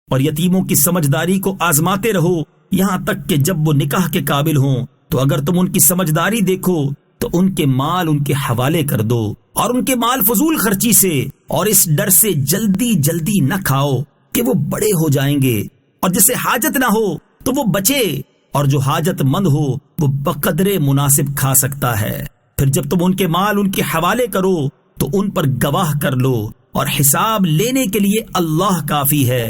اور یتیموں کی سمجھداری کو آزماتے رہو یہاں تک کہ جب وہ نکاح کے قابل ہوں، تو اگر تم ان کی سمجھداری دیکھو تو ان کے مال ان کے حوالے کر دو، اور ان کے مال فضول خرچی سے اور اس ڈر سے جلدی جلدی نہ کھاؤ کہ وہ بڑے ہو جائیں گے، اور جسے حاجت نہ ہو تو وہ بچے، اور جو حاجت مند ہو وہ بقدر مناسب کھا سکتا ہے۔ پھر جب تم ان کے مال ان کے حوالے کرو تو ان پر گواہ کر لو، اور حساب لینے کے لیے اللہ کافی ہے۔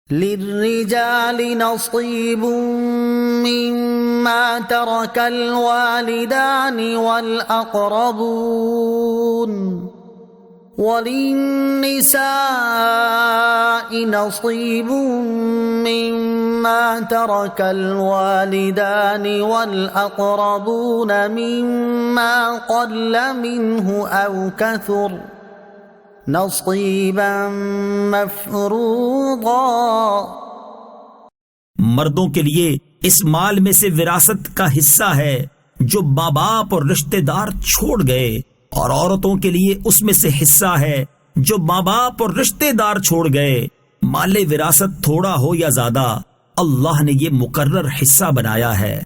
للرجال نصيب مما ترك الوالدان والأقربون وللنساء نصيب مما ترك الوالدان والأقربون مما قل منه أو كثر نصيبا مفروضا۔
مردوں کے لیے اس مال میں سے وراثت کا حصہ ہے جو ماں باپ اور رشتہ دار چھوڑ گئے، اور عورتوں کے لیے اس میں سے حصہ ہے جو ماں باپ اور رشتہ دار چھوڑ گئے۔ مال وراثت تھوڑا ہو یا زیادہ، اللہ نے یہ مقرر حصہ بنایا ہے۔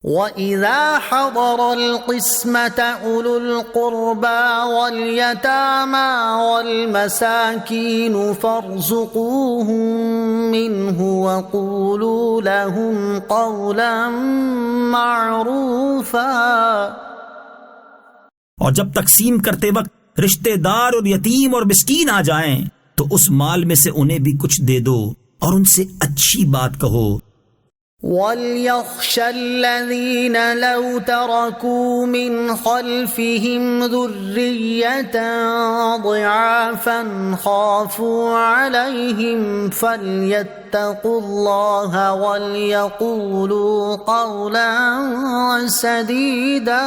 وَإِذَا حَضَرَ الْقِسْمَةَ أُولُو الْقُرْبَى وَالْيَتَامَى وَالْمَسَاكِينُ فَارْزُقُوهُم مِّنْهُ وَقُولُوا لَهُمْ قَوْلًا مَّعْرُوفًا۔
اور جب تقسیم کرتے وقت رشتہ دار اور یتیم اور مسکین آ جائیں تو اس مال میں سے انہیں بھی کچھ دے دو اور ان سے اچھی بات کہو۔
وَلْيَخْشَ الَّذِينَ لَوْ تَرَكُوا مِنْ خَلْفِهِمْ ذُرِّيَّةً ضِعَافًا خَافُوا عَلَيْهِمْ فَلْيَتَّقُوا اللَّهَ وَلْيَقُولُوا قَوْلًا سَدِيدًا۔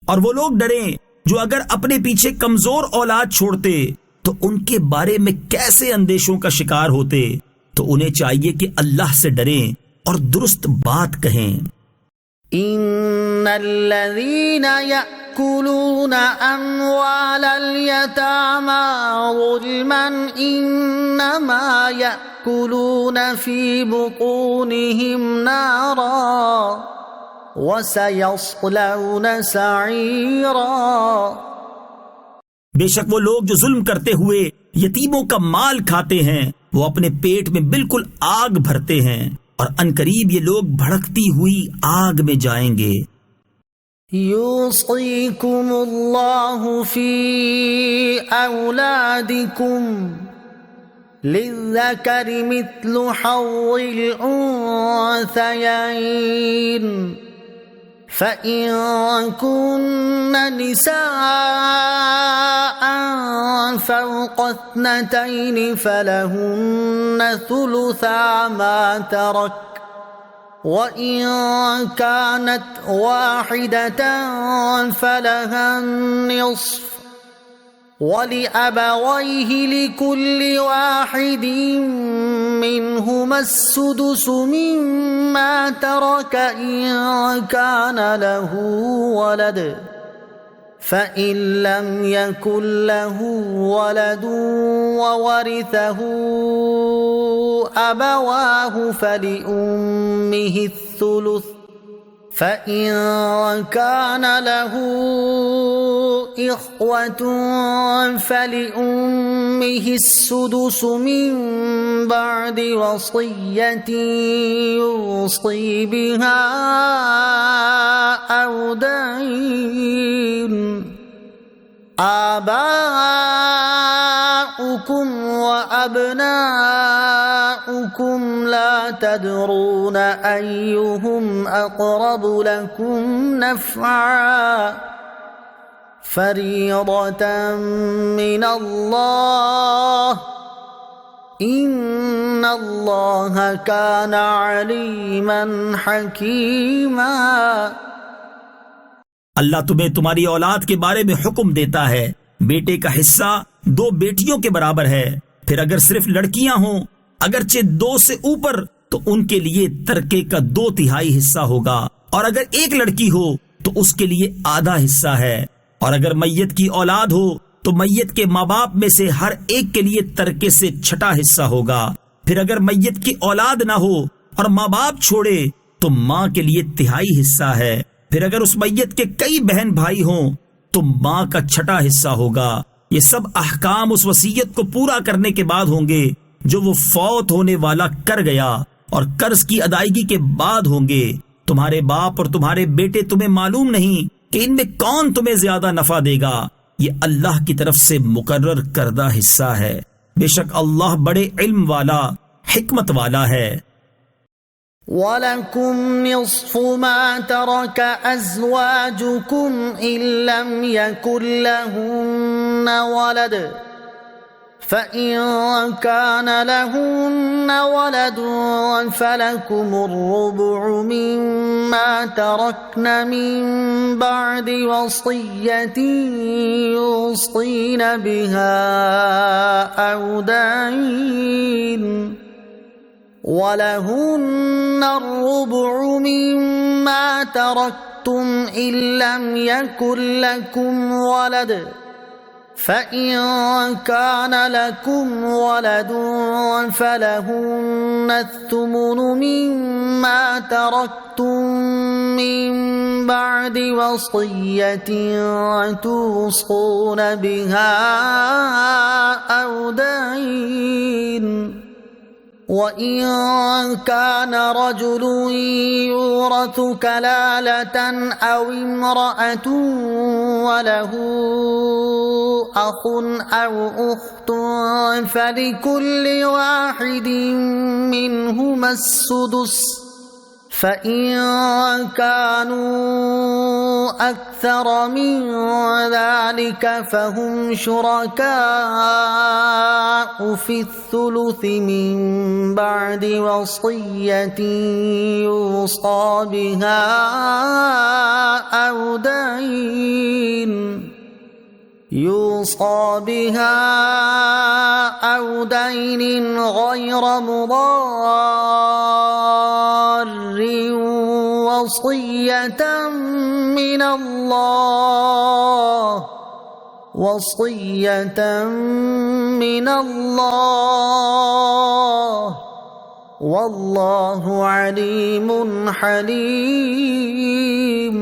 اور وہ لوگ ڈریں جو اگر اپنے پیچھے کمزور اولاد چھوڑتے تو ان کے بارے میں کیسے اندیشوں کا شکار ہوتے، تو انہیں چاہیے کہ اللہ سے ڈریں اور درست بات کہیں۔
ان الذين يأكلون اموال اليتامى ظلما انما يأكلون في بطونهم نارا وَسَيَصْلَوْنَ سَعِيرًا۔
بے شک وہ لوگ جو ظلم کرتے ہوئے یتیموں کا مال کھاتے ہیں وہ اپنے پیٹ میں بالکل آگ بھرتے ہیں، اور عنقریب یہ لوگ بھڑکتی ہوئی آگ میں جائیں گے۔
يُوصِيكُمُ اللَّهُ فِي أَوْلَادِكُمْ لِلذَّكَرِ مِثْلُ حَظِّ الْأُنثَيَيْنِ فَإِن كُنَّ نِسَاءً فَوْقَ اثْنَتَيْنِ فَلَهُنَّ ثُلُثَا مَا تَرَكَ وَإِن كَانَتْ وَاحِدَةً فَلَهَا النِّصْفُ وَلِأَبَوَيْهِ لِكُلِّ وَاحِدٍ مِّنْهُمَا السُّدُسُ مِمَّا تَرَكَ إِن كَانَ لَهُ وَلَدٌ فَإِن لَّمْ يَكُن لَّهُ وَلَدٌ وَوَرِثَهُ أَبَوَاهُ فَلِأُمِّهِ الثُّلُثُ فَإِن كَانَ لَهُ إِخْوَةٌ فَلِأُمِّهِ السُّدُسُ مِن بَعْدِ وَصِيَّةٍ يُوصِي بِهَا أَوْ دَيْنٍ آباؤكم وأبناؤكم لا تدرون أيهم أقرب لكم نفعا فريضة من الله إن الله كان عليما حكيما۔
اللہ تمہیں تمہاری اولاد کے بارے میں حکم دیتا ہے، بیٹے کا حصہ 2 بیٹیوں کے برابر ہے، پھر اگر صرف لڑکیاں ہوں اگرچہ 2 سے اوپر تو ان کے لیے ترکے کا 2/3 حصہ ہوگا، اور اگر ایک لڑکی ہو تو اس کے لیے آدھا حصہ ہے، اور اگر میت کی اولاد ہو تو میت کے ماں باپ میں سے ہر ایک کے لیے ترکے سے 6واں حصہ ہوگا، پھر اگر میت کی اولاد نہ ہو اور ماں باپ چھوڑے تو ماں کے لیے 1/3 حصہ ہے، پھر اگر اس میت کے کئی بہن بھائی ہوں تو ماں کا 6واں حصہ ہوگا۔ یہ سب احکام اس وصیت کو پورا کرنے کے بعد ہوں گے جو وہ فوت ہونے والا کر گیا، اور قرض کی ادائیگی کے بعد ہوں گے۔ تمہارے باپ اور تمہارے بیٹے تمہیں معلوم نہیں کہ ان میں کون تمہیں زیادہ نفع دے گا، یہ اللہ کی طرف سے مقرر کردہ حصہ ہے۔ بے شک اللہ بڑے علم والا حکمت والا ہے۔
وَلَكُمْ نِصْفُ مَا تَرَكَ أَزْوَاجُكُمْ إِن لَّمْ يَكُن لَّهُنَّ وَلَدٌ فَإِن كَانَ لَهُنَّ وَلَدٌ فَلَكُمُ الرُّبُعُ مِمَّا تَرَكْنَ مِن بَعْدِ وَصِيَّةٍ يُوصِينَ بِهَا أَوْ دَيْنٍ وَلَهُنَّ الرُّبُعُ مِمَّا تَرَكْتُمْ إِن لَّمْ يَكُن لَّكُمْ وَلَدٌ فَإِن كَانَ لَكُمْ وَلَدٌ فَلَهُنَّ الثُّمُنُ مِمَّا تَرَكْتُم مِّن بَعْدِ وَصِيَّةٍ تُوصُونَ بِهَا أَوْ دَيْنٍ وَإِن كَانَ رَجُلٌ يُورَثُ كَلَالَةً أَوْ امْرَأَةٌ وَلَهُ أَخٌ أَوْ أُخْتٌ فَلِكُلِّ واحد منهما السُّدُسُ فَإِن كَانُوا أَكْثَرَ مِن ذَلِكَ فَهُمْ شُرَكَاءُ فِي الثُّلُثِ مِن بَعْدِ وَصِيَّةٍ يُوصَى بِهَا أَوْ دَيْنٍ غَيْرَ مُضَارٍّ وَصِيَّةً مِّنَ اللَّهِ وَاللَّهُ عَلِيمٌ حَلِيمٌ۔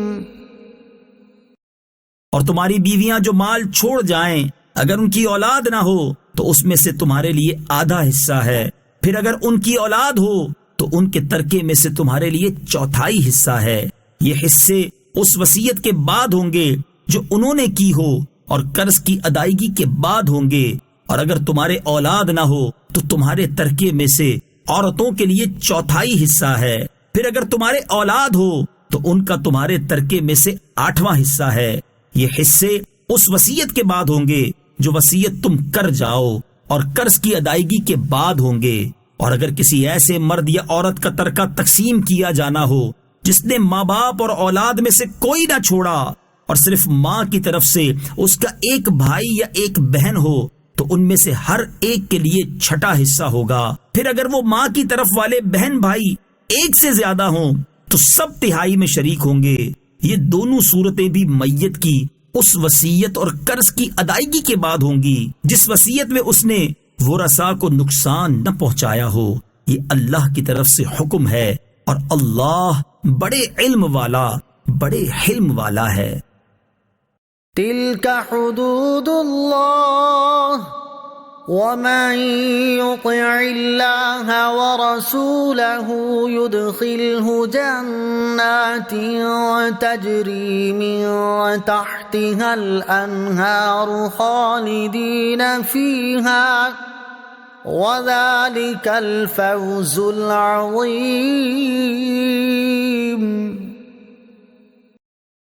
اور تمہاری بیویاں جو مال چھوڑ جائیں اگر ان کی اولاد نہ ہو تو اس میں سے تمہارے لیے آدھا حصہ ہے، پھر اگر ان کی اولاد ہو تو ان کے ترکے میں سے تمہارے لیے چوتھائی حصہ ہے۔ یہ حصے اس وصیت کے بعد ہوں گے جو انہوں نے کی ہو اور قرض کی ادائیگی کے بعد ہوں گے، اور اگر تمہارے اولاد نہ ہو تو تمہارے ترکے میں سے عورتوں کے لیے چوتھائی حصہ ہے، پھر اگر تمہارے اولاد ہو تو ان کا تمہارے ترکے میں سے 8واں حصہ ہے۔ یہ حصے اس وصیت کے بعد ہوں گے جو وصیت تم کر جاؤ اور قرض کی ادائیگی کے بعد ہوں گے، اور اگر کسی ایسے مرد یا عورت کا ترکہ تقسیم کیا جانا ہو جس نے ماں باپ اور اولاد میں سے کوئی نہ چھوڑا اور صرف ماں کی طرف سے اس کا ایک بھائی یا ایک بہن ہو تو ان میں سے ہر ایک کے لیے 6واں حصہ ہوگا، پھر اگر وہ ماں کی طرف والے بہن بھائی ایک سے زیادہ ہوں تو سب تہائی میں شریک ہوں گے۔ یہ دونوں صورتیں بھی میت کی اس وصیت اور قرض کی ادائیگی کے بعد ہوں گی جس وصیت میں اس نے ورثاء کو نقصان نہ پہنچایا ہو۔ یہ اللہ کی طرف سے حکم ہے اور اللہ بڑے علم والا بڑے حلم والا ہے۔
تِلْكَ حُدُودُ اللَّهِ وَمَن يُطِعِ اللَّهَ وَرَسُولَهُ يُدْخِلْهُ جَنَّاتٍ تَجْرِي مِن تَحْتِهَا الْأَنْهَارُ خَالِدِينَ فِيهَا وَذَلِكَ الْفَوْزُ الْعَظِيمُ۔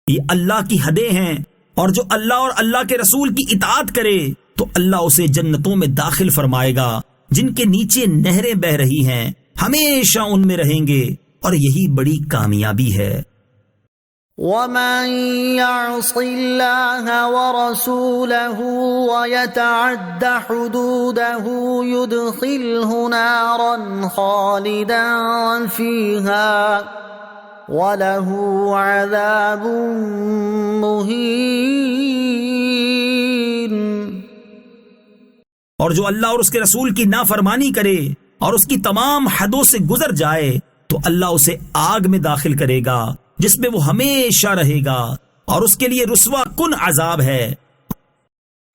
یہ اللہ کی حدیں ہیں، اور جو اللہ اور اللہ کے رسول کی اطاعت کرے تو اللہ اسے جنتوں میں داخل فرمائے گا جن کے نیچے نہریں بہ رہی ہیں، ہمیشہ ان میں رہیں گے، اور یہی بڑی کامیابی ہے۔
وَمَن يَعْصِ اللَّهَ وَرَسُولَهُ وَيَتَعَدَّ حُدُودَهُ يُدْخِلْهُ نَارًا خَالِدًا فِيهَا وَلَهُ عَذَابٌ مُهِينٌ۔
اور جو اللہ اور اس کے رسول کی نافرمانی کرے اور اس کی تمام حدوں سے گزر جائے تو اللہ اسے آگ میں داخل کرے گا جس میں وہ ہمیشہ رہے گا، اور اس کے لیے رسوا کن عذاب ہے۔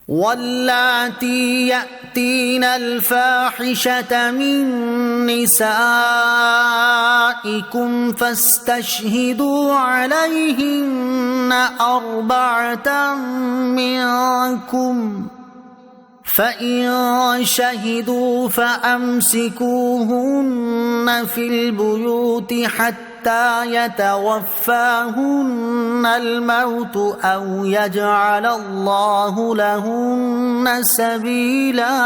واللاتی یأتین الفاحشة من نسائکم فاستشہدوا علیہن 4 منکم فَإِن شَهِدُوا فَأَمْسِكُوهُنَّ فِي الْبُيُوتِ حَتَّى يَتَوَفَّاهُنَّ الْمَوْتُ أَوْ يَجْعَلَ اللَّهُ لَهُنَّ سَبِيلًا۔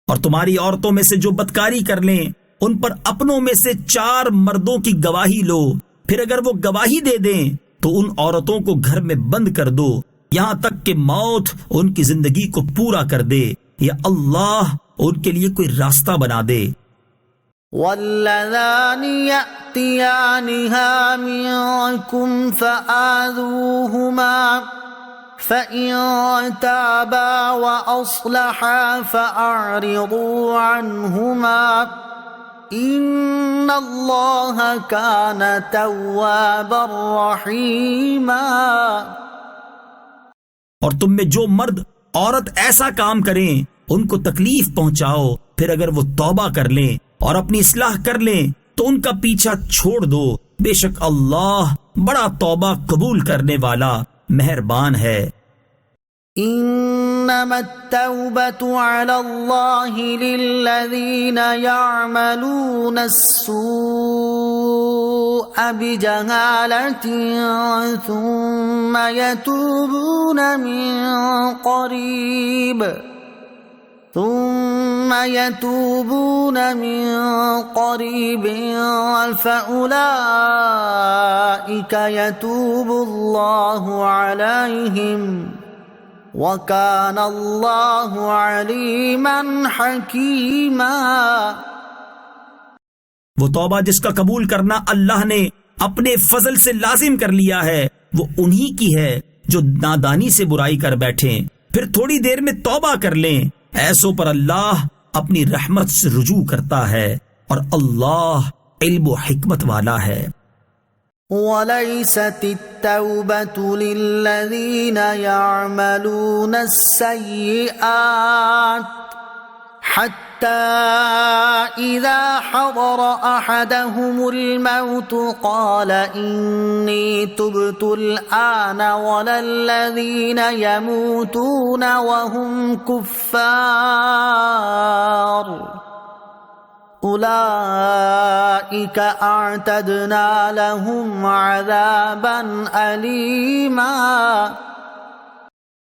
اور تمہاری عورتوں میں سے جو بدکاری کر لیں ان پر اپنوں میں سے 4 مردوں کی گواہی لو، پھر اگر وہ گواہی دے دیں تو ان عورتوں کو گھر میں بند کر دو یہاں تک کہ موت ان کی زندگی کو پورا کر دے یا اللہ ان کے لیے کوئی راستہ بنا دے۔
وَاللَّذَانِ يَأْتِيَانِهَا مِنكُمْ فَآذُوهُمَا فَإِن تَابَا وَأَصْلَحَا فَأَعْرِضُوا عَنْهُمَا إِنَّ اللَّهَ كَانَ تَوَّابًا رَحِيمًا۔
اور تم میں جو مرد عورت ایسا کام کریں ان کو تکلیف پہنچاؤ، پھر اگر وہ توبہ کر لیں اور اپنی اصلاح کر لیں تو ان کا پیچھا چھوڑ دو، بے شک اللہ بڑا توبہ قبول کرنے والا مہربان ہے۔
انما التوبة على الله للذين يعملون السوء بجهالة ثم يتوبون من قريب فأولئك يتوب الله عليهم وَكَانَ اللَّهُ عَلِيمًا حَكِيمًا۔
وہ توبہ جس کا قبول کرنا اللہ نے اپنے فضل سے لازم کر لیا ہے وہ انہی کی ہے جو نادانی سے برائی کر بیٹھیں پھر تھوڑی دیر میں توبہ کر لیں، ایسوں پر اللہ اپنی رحمت سے رجوع کرتا ہے اور اللہ علم و حکمت والا ہے۔
وَلَيْسَتِ التَّوْبَةُ لِلَّذِينَ يَعْمَلُونَ السَّيِّئَاتِ حَتَّى إِذَا حَضَرَ أَحَدَهُمُ الْمَوْتُ قَالَ إِنِّي تُبْتُ الْآنَ وَلَا الَّذِينَ يَمُوتُونَ وَهُمْ كُفَّارٌ اولئک اعتدنا لهم عذابا علیما۔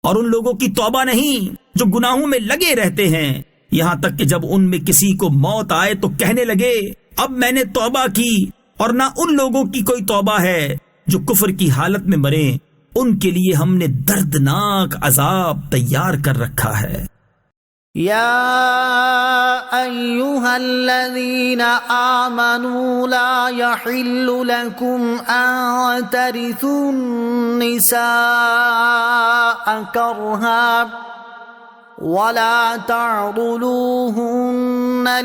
اور ان لوگوں کی توبہ نہیں جو گناہوں میں لگے رہتے ہیں یہاں تک کہ جب ان میں کسی کو موت آئے تو کہنے لگے اب میں نے توبہ کی، اور نہ ان لوگوں کی کوئی توبہ ہے جو کفر کی حالت میں مریں، ان کے لیے ہم نے دردناک عذاب تیار کر رکھا ہے۔
یا ایہا الذین آمنوا لا یحل لکم ان ترثوا النساء کرہا ولا تعضلوهن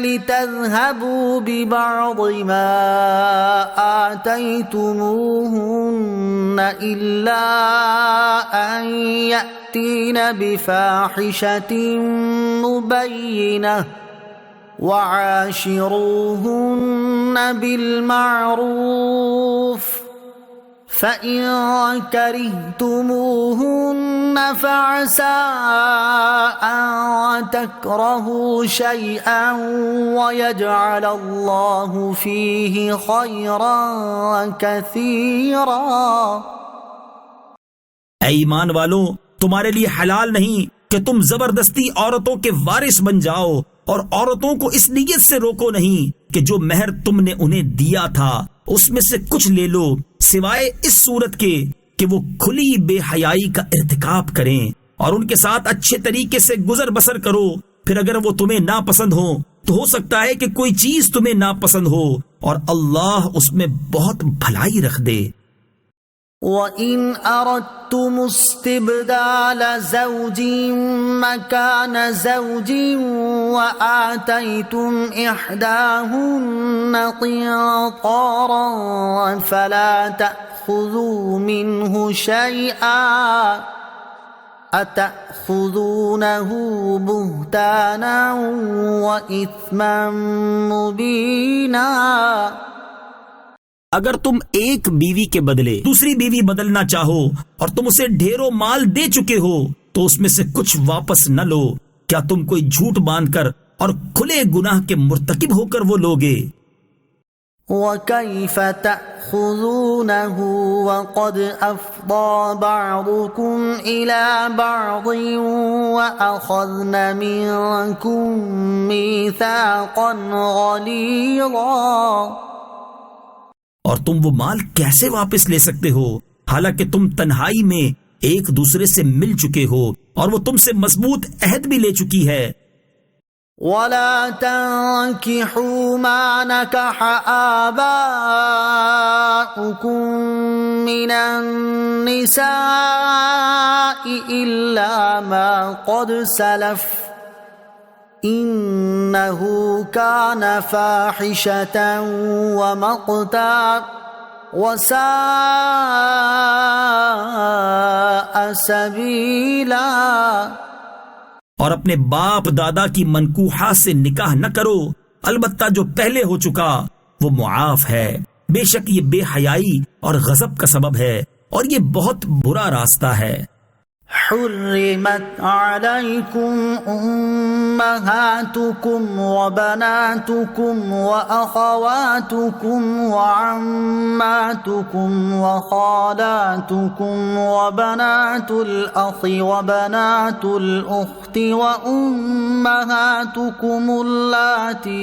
لتذهبوا ببعض ما آتيتموهن إلا أن يأتين بفاحشة مبينة وعاشروهن بالمعروف فَإِن كَرِهْتُمُوهُنَّ فَعَسَىٰ أَن تَكْرَهُوا شَيْئًا وَيَجْعَلَ اللَّهُ فِيهِ خَيْرًا كَثِيرًا۔
اے ایمان والو، تمہارے لیے حلال نہیں کہ تم زبردستی عورتوں کے وارث بن جاؤ، اور عورتوں کو اس نیت سے روکو نہیں کہ جو مہر تم نے انہیں دیا تھا اس میں سے کچھ لے لو، سوائے اس صورت کے کہ وہ کھلی بے حیائی کا ارتکاب کریں، اور ان کے ساتھ اچھے طریقے سے گزر بسر کرو، پھر اگر وہ تمہیں ناپسند ہو تو ہو سکتا ہے کہ کوئی چیز تمہیں ناپسند ہو، اور اللہ اس میں بہت بھلائی رکھ دے۔
وَإِنْ أَرَدْتُمُ اسْتِبْدَالَ زَوْجٍ مَّكَانَ زَوْجٍ وَآتَيْتُمْ إِحْدَاهُنَّ قِنطَارًا فَلَا تَأْخُذُوا مِنْهُ شَيْئًا أَتَأْخُذُونَهُ بُهْتَانًا وَإِثْمًا مُّبِينًا۔
اگر تم ایک بیوی کے بدلے دوسری بیوی بدلنا چاہو اور تم اسے ڈھیروں مال دے چکے ہو تو اس میں سے کچھ واپس نہ لو. کیا تم کوئی جھوٹ باندھ کر اور کھلے گناہ کے مرتکب ہو کر وہ لوگے؟
وَكَيْفَ تَأْخُذُونَهُ وَقَدْ أَفْضَىٰ بَعْضُكُمْ إِلَىٰ بَعْضٍ وَأَخَذْنَ مِنكُم مِّيثَاقًا غَلِيظًا.
اور تم وہ مال کیسے واپس لے سکتے ہو حالانکہ تم تنہائی میں ایک دوسرے سے مل چکے ہو اور وہ تم سے مضبوط عہد بھی لے چکی ہے.
وَلَا تَنكِحُوا مَا نَكَحَ آبَاؤُكُم مِّنَ النِّسَاءِ إِلَّا مَا قَدْ سَلَفَ إِنَّهُ كَانَ فَاحِشَةً وَمَقْتًا وَسَاءَ سَبِيلًا.
اور اپنے باپ دادا کی منکوحات سے نکاح نہ کرو، البتہ جو پہلے ہو چکا وہ معاف ہے. بے شک یہ بے حیائی اور غضب کا سبب ہے اور یہ بہت برا راستہ ہے.
حرمت علیکم امہاتکم وبناتکم واخواتکم وعماتکم وخالاتکم وبنات الاخ وبنات الاخت وامہاتکم اللاتی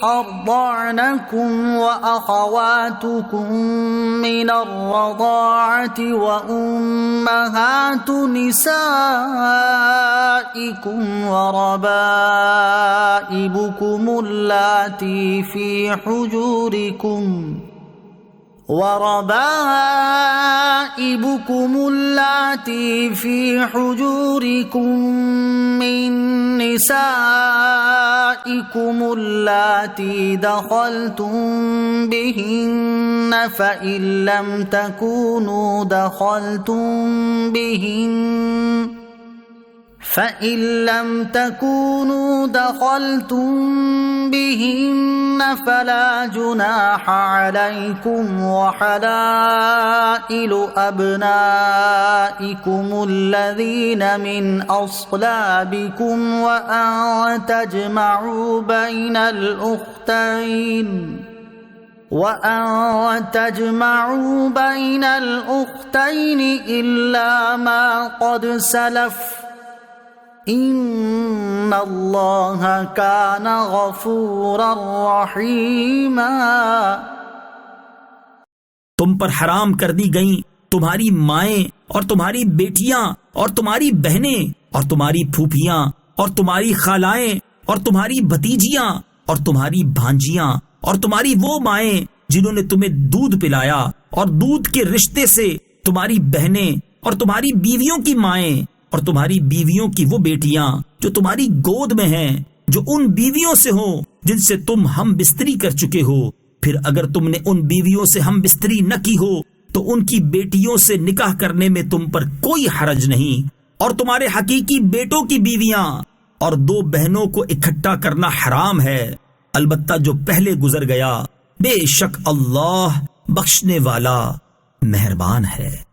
أرضعنكم وأخواتكم من الرضاعة وأمهات نسائكم وربائبكم اللاتي في حجوركم من نسائكم اللاتي دخلتم بهن فإن لم تكونوا دخلتم بهن فلا جناح عليكم وحلائل أبنائكم الذين من أصلابكم وأن تجمعوا بين الأختين إلا ما قد سلف ان اللہ کان غفورا رحیما.
تم پر حرام کر دی گئیں تمہاری مائیں اور تمہاری بیٹیاں اور تمہاری بہنیں اور تمہاری پھوپھیاں اور تمہاری خالائیں اور تمہاری بھتیجیاں اور تمہاری بھانجیاں اور تمہاری وہ مائیں جنہوں نے تمہیں دودھ پلایا اور دودھ کے رشتے سے تمہاری بہنیں اور تمہاری بیویوں کی مائیں اور تمہاری بیویوں کی وہ بیٹیاں جو تمہاری گود میں ہیں جو ان بیویوں سے ہوں جن سے تم ہم بستری کر چکے ہو. پھر اگر تم نے ان بیویوں سے ہم بستری نہ کی ہو تو ان کی بیٹیوں سے نکاح کرنے میں تم پر کوئی حرج نہیں. اور تمہارے حقیقی بیٹوں کی بیویاں اور دو بہنوں کو اکٹھا کرنا حرام ہے البتہ جو پہلے گزر گیا. بے شک اللہ بخشنے والا مہربان ہے.